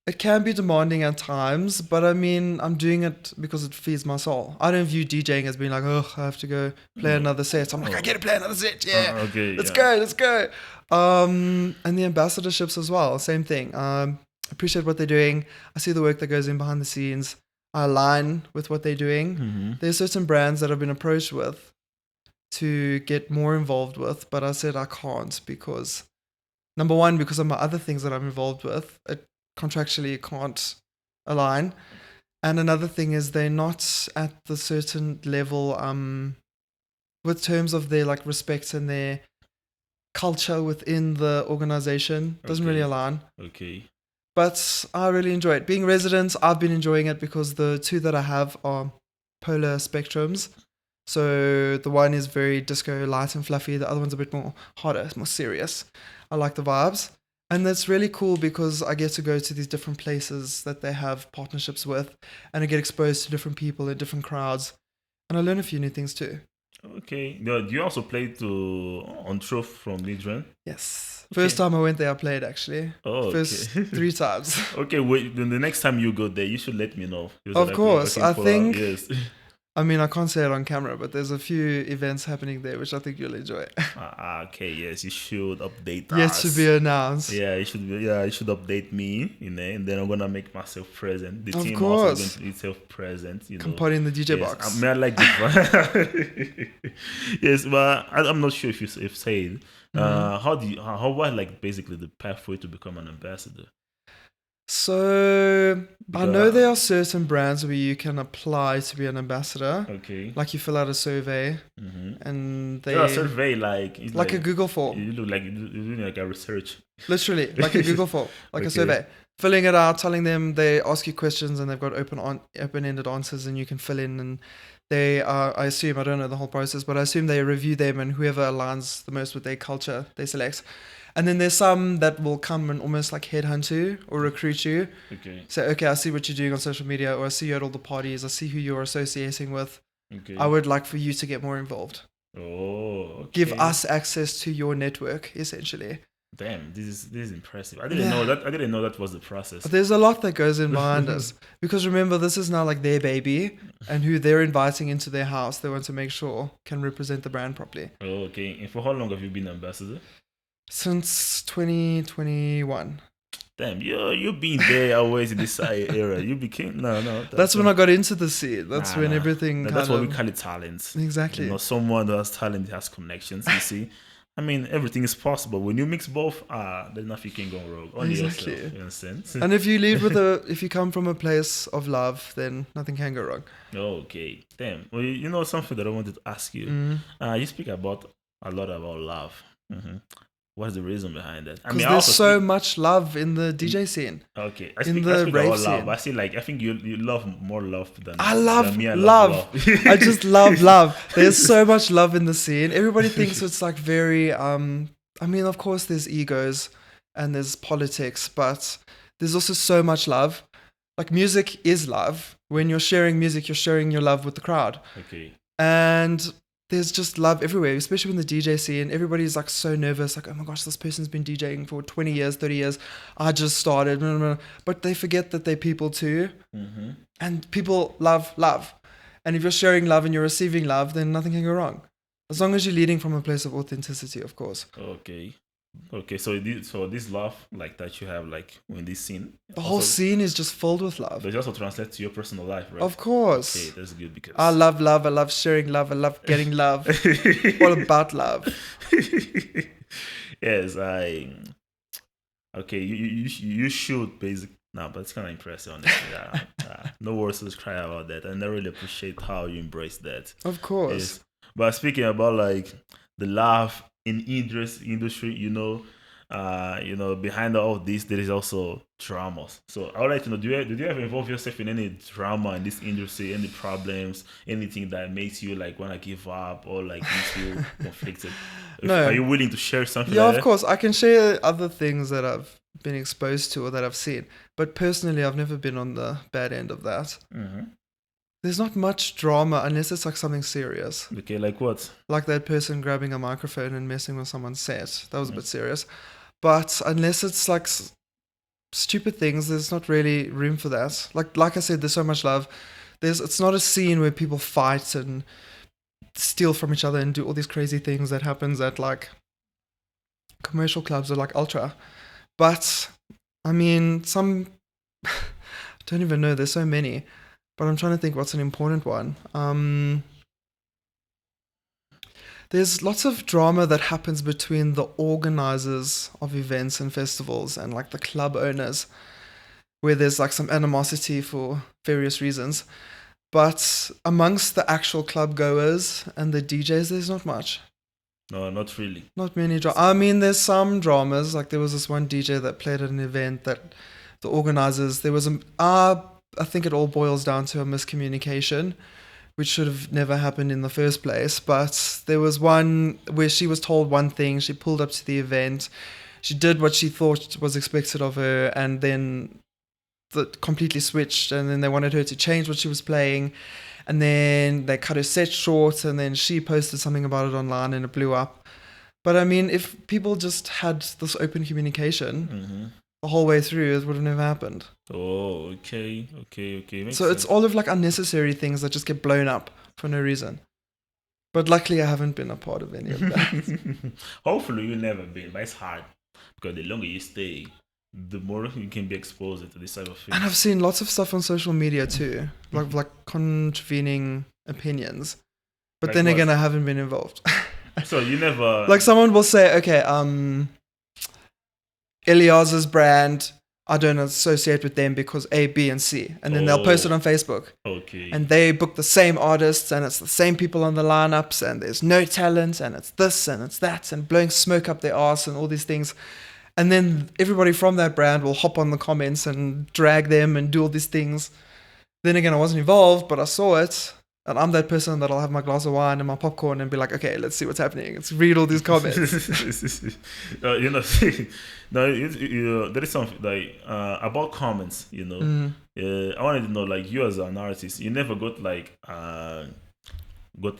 it can be demanding at times, but I mean, I'm doing it because it feeds my soul. I don't view DJing as being like, oh, I have to go play another set. I'm like, I get to play another set. Yeah, let's go. And the ambassadorships as well, same thing. Appreciate what they're doing. I see the work that goes in behind the scenes. I align with what they're doing. There's certain brands that I've been approached with to get more involved with, but I said I can't because, number one, because of my other things that I'm involved with, it contractually can't align. And another thing is they're not at the certain level with terms of their like respect and their culture within the organization. Doesn't really align. But I really enjoy it. Being resident, I've been enjoying it because the two that I have are polar spectrums. So the one is very disco, light and fluffy. The other one's a bit more harder, more serious. I like the vibes. And that's really cool because I get to go to these different places that they have partnerships with, and I get exposed to different people in different crowds, and I learn a few new things too. Okay. Do you also play on Truth from Lidren? Yes. First time I went there, I played actually. Oh, First 3 times. Okay, wait. Then the next time you go there, you should let me know. Of course. I think... Yes. I mean, I can't say it on camera, but there's a few events happening there, which I think you'll enjoy. Okay, yes, you should update us. Yet to be announced. Yeah, you should update me, and then I'm gonna make myself present. The team course. also going to be self-present, Come party in the DJ box. I mean, I like this one. Yes, but I'm not sure if you've said. How was like basically the pathway to become an ambassador? So I know there are certain brands where you can apply to be an ambassador. Okay. Like you fill out a survey, and they a survey like a Google form. You look like you're doing like a research. Literally, like a Google form, like a survey. Filling it out, telling them, they ask you questions, and they've got open-ended answers, and you can fill in. And they I assume, I don't know the whole process, but I assume they review them, and whoever aligns the most with their culture, they select. And then there's some that will come and almost like headhunt you or recruit you. Okay. Say, okay, I see what you're doing on social media, or I see you at all the parties. I see who you're associating with. Okay. I would like for you to get more involved. Oh. Okay. Give us access to your network, essentially. Damn, this is impressive. I didn't know that. I didn't know that was the process. But there's a lot that goes in behind us, because remember, this is now like their baby, and who they're inviting into their house, they want to make sure can represent the brand properly. Oh, okay. And for how long have you been ambassador? Since 2021. Damn, you've been there always in this era. You became That's when I got into the scene. That's when everything. That's what we call it talent. Exactly. Someone that has talent has connections. You see, I mean, everything is possible when you mix both. There's nothing can go wrong. Only yourself. You understand? And if you lead if you come from a place of love, then nothing can go wrong. Okay, damn. Well, you know something that I wanted to ask you. You speak a lot about love. What's the reason behind that? Because there's so much love in the DJ scene. Okay, I speak about love. I think you love more love than I love than me. love. I just love love. There's so much love in the scene. Everybody thinks it's like very. I mean, of course, there's egos and there's politics, but there's also so much love. Like music is love. When you're sharing music, you're sharing your love with the crowd. Okay. And there's just love everywhere, especially in the DJ scene. Everybody's like so nervous, like, oh my gosh, this person's been DJing for 20 years, 30 years. I just started. But they forget that they're people too. And people love love. And if you're sharing love and you're receiving love, then nothing can go wrong. As long as you're leading from a place of authenticity, of course. Okay, so this love like that you have like in this scene, the whole scene is just filled with love. Does it also translate to your personal life, right? Of course. Okay, that's good because I love love. I love sharing love. I love getting love. All about love. Yes, okay, you should basically. No, but it's kind of impressive, honestly. No words to describe about that, and I really appreciate how you embrace that. Of course. Yes. But speaking about like the love in industry, behind all of this, there is also dramas. So I would like to know, did you ever involve yourself in any drama in this industry, any problems, anything that makes you like want to give up or like makes you conflicted? No. Are you willing to share something Yeah, like of that? course. I can share other things that I've been exposed to or that I've seen. But personally, I've never been on the bad end of that. Mm-hmm. There's not much drama unless it's like something serious. Okay, like what? Like that person grabbing a microphone and messing with someone's set. That was a bit serious. But unless it's like stupid things, there's not really room for that. Like I said, there's so much love. It's not a scene where people fight and steal from each other and do all these crazy things that happens at like commercial clubs or like Ultra. But I mean, I don't even know. There's so many, but I'm trying to think what's an important one. There's lots of drama that happens between the organizers of events and festivals and like the club owners, where there's like some animosity for various reasons. But amongst the actual club goers and the DJs, there's not much. No, not really. Not many drama. I mean, there's some dramas. Like there was this one DJ that played at an event that the organizers, I think it all boils down to a miscommunication, which should have never happened in the first place. But there was one where she was told one thing, she pulled up to the event, she did what she thought was expected of her, and then that completely switched, and then they wanted her to change what she was playing, and then they cut her set short, and then she posted something about it online and it blew up. But I mean, if people just had this open communication the whole way through, it would have never happened. Oh, okay. Makes So it's sense. all of like unnecessary things that just get blown up for no reason. But luckily, I haven't been a part of any of that. Hopefully, you'll never be, but it's hard because the longer you stay, the more you can be exposed to this type of thing. And I've seen lots of stuff on social media too, like contravening opinions. But Like then what? again, I haven't been involved. So you never Like someone will say, okay, Elias's brand, I don't associate with them because A, B, and C. And then they'll post it on Facebook. Okay. And they book the same artists and it's the same people on the lineups and there's no talent and it's this and it's that and blowing smoke up their arse and all these things. And then everybody from that brand will hop on the comments and drag them and do all these things. Then again, I wasn't involved, but I saw it. And I'm that person that'll have my glass of wine and my popcorn and be like, okay, let's see what's happening. Let's read all these comments. There is something like about comments. I wanted to know, like, you as an artist, you never got like were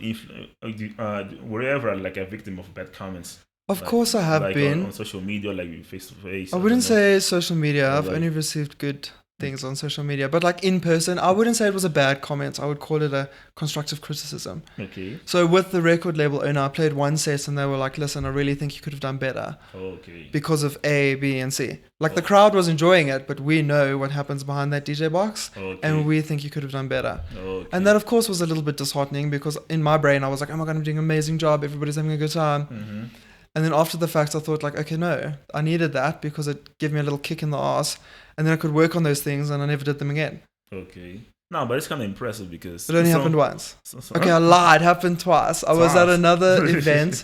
you ever like a victim of bad comments? Of Like- course I have like been. on social media, like face to face. I wouldn't don't know. say social media. I've Like- only received good things on social media. But like in person, I wouldn't say it was a bad comment. I would call it a constructive criticism. Okay. So with the record label owner, I played one set and they were like, listen, I really think you could have done better Okay. because of A, B, and C. Like the crowd was enjoying it, but we know what happens behind that DJ box. Okay. And we think you could have done better. Okay. And that, of course, was a little bit disheartening because in my brain, I was like, oh my God, I'm doing an amazing job. Everybody's having a good time. Mm-hmm. And then after the fact, I thought like, okay, no, I needed that because it gave me a little kick in the ass. And then I could work on those things and I never did them again. Okay. No, but it's kind of impressive because It only happened once. so- Okay, I lied. It happened twice. I was at Twice. another event.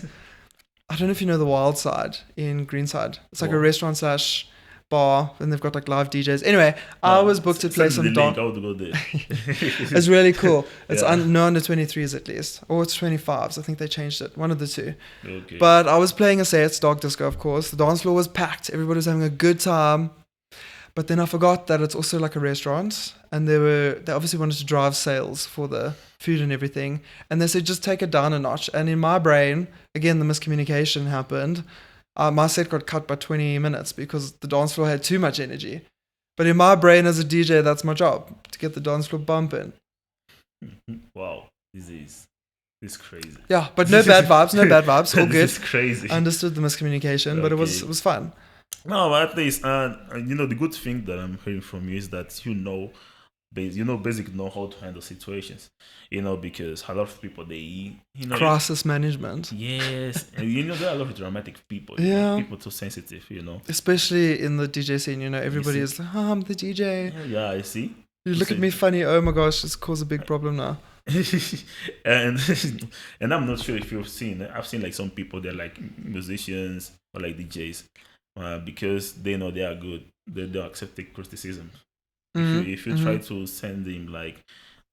I don't know if you know the Wild Side in Greenside. It's like a What? restaurant slash bar and they've got like live DJs. Anyway, I was booked to play some dance. dance. I would go there. It's really cool. It's Yeah. no under 23s at least. Or it's 25s. I think they changed it. One of the two. Okay. But I was playing a set, dog disco, of course. The dance floor was packed. Everybody was having a good time. But then I forgot that it's also like a restaurant, and they obviously wanted to drive sales for the food and everything. And they said just take it down a notch. And in my brain, again, the miscommunication happened. My set got cut by 20 minutes because the dance floor had too much energy. But in my brain as a DJ, that's my job, to get the dance floor bumping. Wow, this is crazy. Yeah, but no bad vibes, no bad vibes, all good. This is crazy. I understood the miscommunication, but it Okay. was fun. No, but at least, the good thing that I'm hearing from you is that basically know how to handle situations. Because a lot of people Crisis management. Yes, and there are a lot of dramatic people. Yeah. People too sensitive. Especially in the DJ scene, everybody see. is like, oh, I'm the DJ. Yeah, I see. You look at me funny, oh my gosh, it's caused a big problem now. and and I'm not sure if you've seen. I've seen like some people they're like musicians or like DJs, because they know they are good. They don't accept the criticism. If you try Mm-hmm. to send them like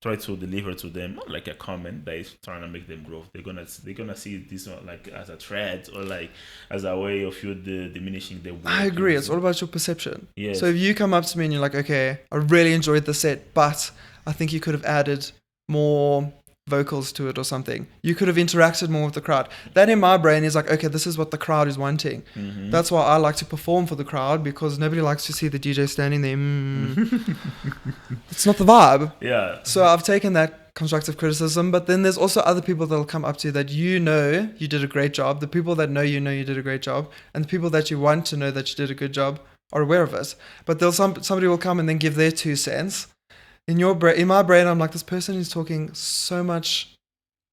try to deliver to them like a comment that is trying to make them grow, they're gonna see this one like as a threat or like as a way of you diminishing their I work. agree. It's all about your perception. So Yes. if you come up to me and you're like, okay, I really enjoyed the set, but I think you could have added more vocals to it or something. You could have interacted more with the crowd. That in my brain is like, okay, this is what the crowd is wanting. Mm-hmm. That's why I like to perform for the crowd because nobody likes to see the DJ standing there. It's not the vibe. Yeah. So I've taken that constructive criticism, but then there's also other people that'll come up to you that you know you did a great job. The people that know you did a great job, and the people that you want to know that you did a good job are aware of it. But somebody will come and then give their 2 cents. In my brain, I'm like, this person is talking so much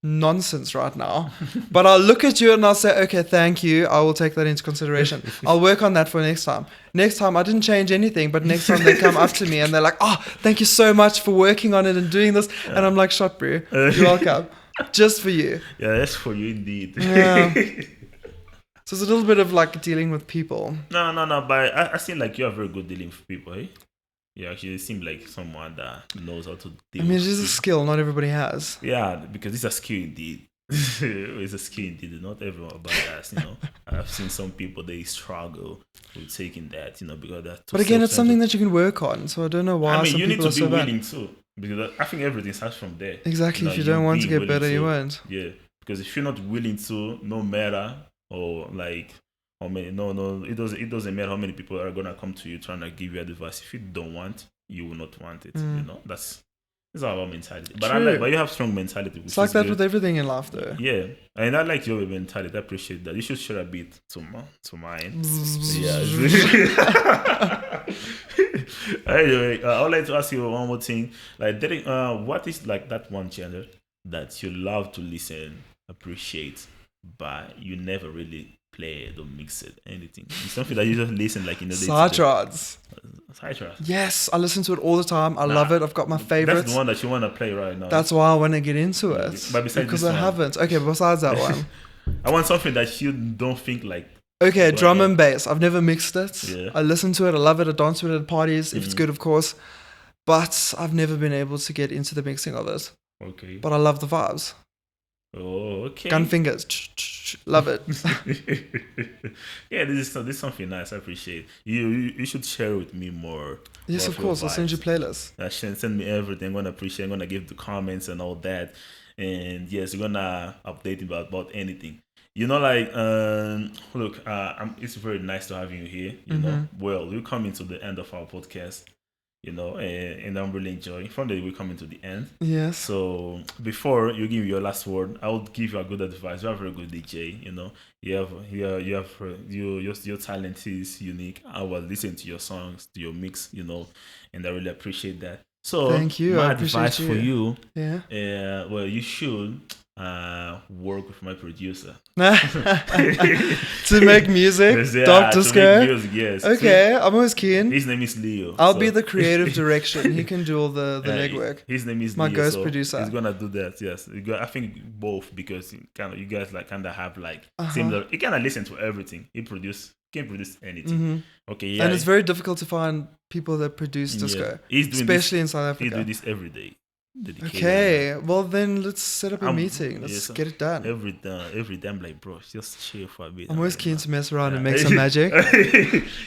nonsense right now. But I'll look at you and I'll say, okay, thank you. I will take that into consideration. I'll work on that for next time. Next time, I didn't change anything, but next time they come up to me and they're like, oh, thank you so much for working on it and doing this. And I'm like, shot, bro. You're welcome. Just for you. Yeah, that's for you indeed. Yeah. So it's a little bit of like dealing with people. No, but I seem like you are very good dealing with people, eh? You actually seem like someone that knows how to deal I mean, with it is a people. skill not everybody has. Yeah, because it's a skill indeed. It's a skill indeed. Not everyone about that, I've seen some people they struggle with taking that, because that's too But again, it's something self-centered. that you can work on. So I don't know why I mean, some you need people to are be so bad. willing too, because I think everything starts from there. Exactly. If you You don't want to being get willing better, you to- won't. Yeah, because if you're not willing to, no matter or like how many, no, it doesn't matter how many people are gonna come to you trying to give you advice. If you don't want, you will not want it. That's it's all about mentality. But True. but you have strong mentality. Which It's like is that good. with everything in life, though. Yeah, and I like your mentality. I appreciate that. You should share a bit to mine. Yeah. Anyway, I would like to ask you one more thing. Like, what is like that one genre that you love to listen, appreciate, but you never really play it or mix it, anything? It's something that you just listen like in the day. Sidetrads. Sidetrack. Yes, I listen to it all the time. I love it. I've got my That's favorites. the one that you want to play right now. That's why I want to get into it. But besides Because this I one. haven't. Okay, besides that one. I want something that you don't think like. Okay, Go drum ahead. and bass. I've never mixed it. Yeah. I listen to it. I love it. I dance to it at parties, if it's Mhm. good, of course. But I've never been able to get into the mixing of it. Okay. But I love the vibes. Oh, okay. Gun fingers. Love it. Yeah, this is something nice. I appreciate. You should share with me more. Yes, more of your course. I'll send you vibes. playlists. Send me everything. I'm gonna appreciate. I'm gonna give the comments and all that. And yes, we're gonna update about anything. Look, it's very nice to have you here. Well, we're coming to the end of our podcast. And I'm really enjoying. From there, we're coming to the end. Yes. So before you give your last word, I would give you a good advice. You are a very good DJ. Your talent is unique. I will listen to your songs, to your mix. And I really appreciate that. So Thank you. My I appreciate advice for you, Yeah. well, you should work with my producer. To make music. Yeah, Dr. to Scare. make music, yes. Okay, I'm always keen. His name is Leo. I'll so- be the creative direction. He can do all the legwork. His name is My Leo, ghost so producer. He's gonna do that. Yes, I think both because you guys kind of have like Uh-huh. similar. He kind of listen to everything. He can produce anything. Mhm. Okay, yeah. And it's very difficult to find people that produce yeah. disco, He's doing especially in South this. He do Africa. this every day. Dedicated. Okay, well then let's set up a meeting. Let's yes, get it done. Every day, I'm like, bro, just chill for a bit. I'm always like, keen "Nah." to mess around and Yeah. make some magic.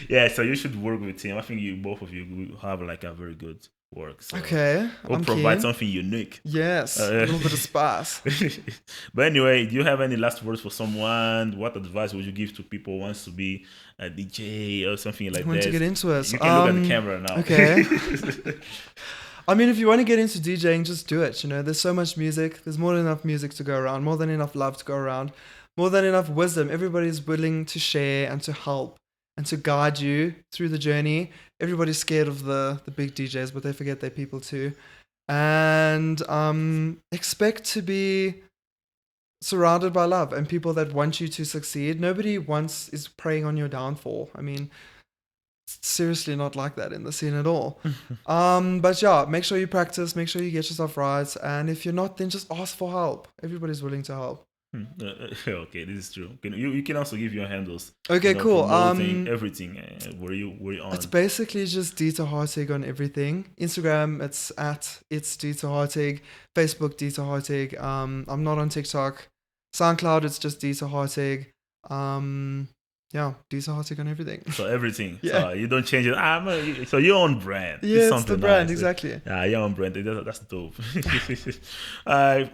Yeah, so you should work with him. I think both of you will have like a very good work. So Okay, we'll I'm provide keen. something unique. Yes, a little bit of spice. But anyway, do you have any last words for someone? What advice would you give to people who wants to be a DJ or something like I want that? to get into it. You can look at the camera now. Okay. I mean, if you want to get into DJing, just do it. There's so much music. There's more than enough music to go around, more than enough love to go around, more than enough wisdom. Everybody's willing to share and to help and to guide you through the journey. Everybody's scared of the big DJs, but they forget they're people too. And expect to be surrounded by love and people that want you to succeed. Nobody is preying on your downfall. I mean, it's seriously not like that in the scene at all. But yeah, make sure you practice, make sure you get yourself right. And if you're not, then just ask for help. Everybody's willing to help. Okay, this is true. You can also give your handles. Okay, cool. Promoting everything. Where you on? It's basically just Dieter Hartig on everything. Instagram, it's Dieter Hartig. Facebook, Dieter Hartig. I'm not on TikTok. SoundCloud, it's just Dieter Hartig. Yeah, Dieter Hartig on everything. So everything. Yeah. So you don't change it. So your own brand. Yeah, it's the brand, nice. exactly. Yeah, your own brand. That's dope.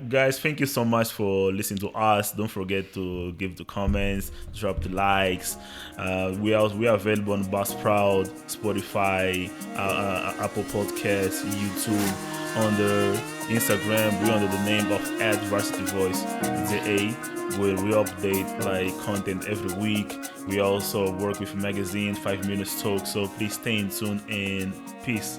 Guys, thank you so much for listening to us. Don't forget to give the comments, drop the likes. We are available on Buzzsprout, Spotify, Apple Podcasts, YouTube. Under Instagram, we're under the name of @VarsityVoice. We update like content every week. We also work with a magazine, 5 Minutes Talk. So please stay in tune and peace.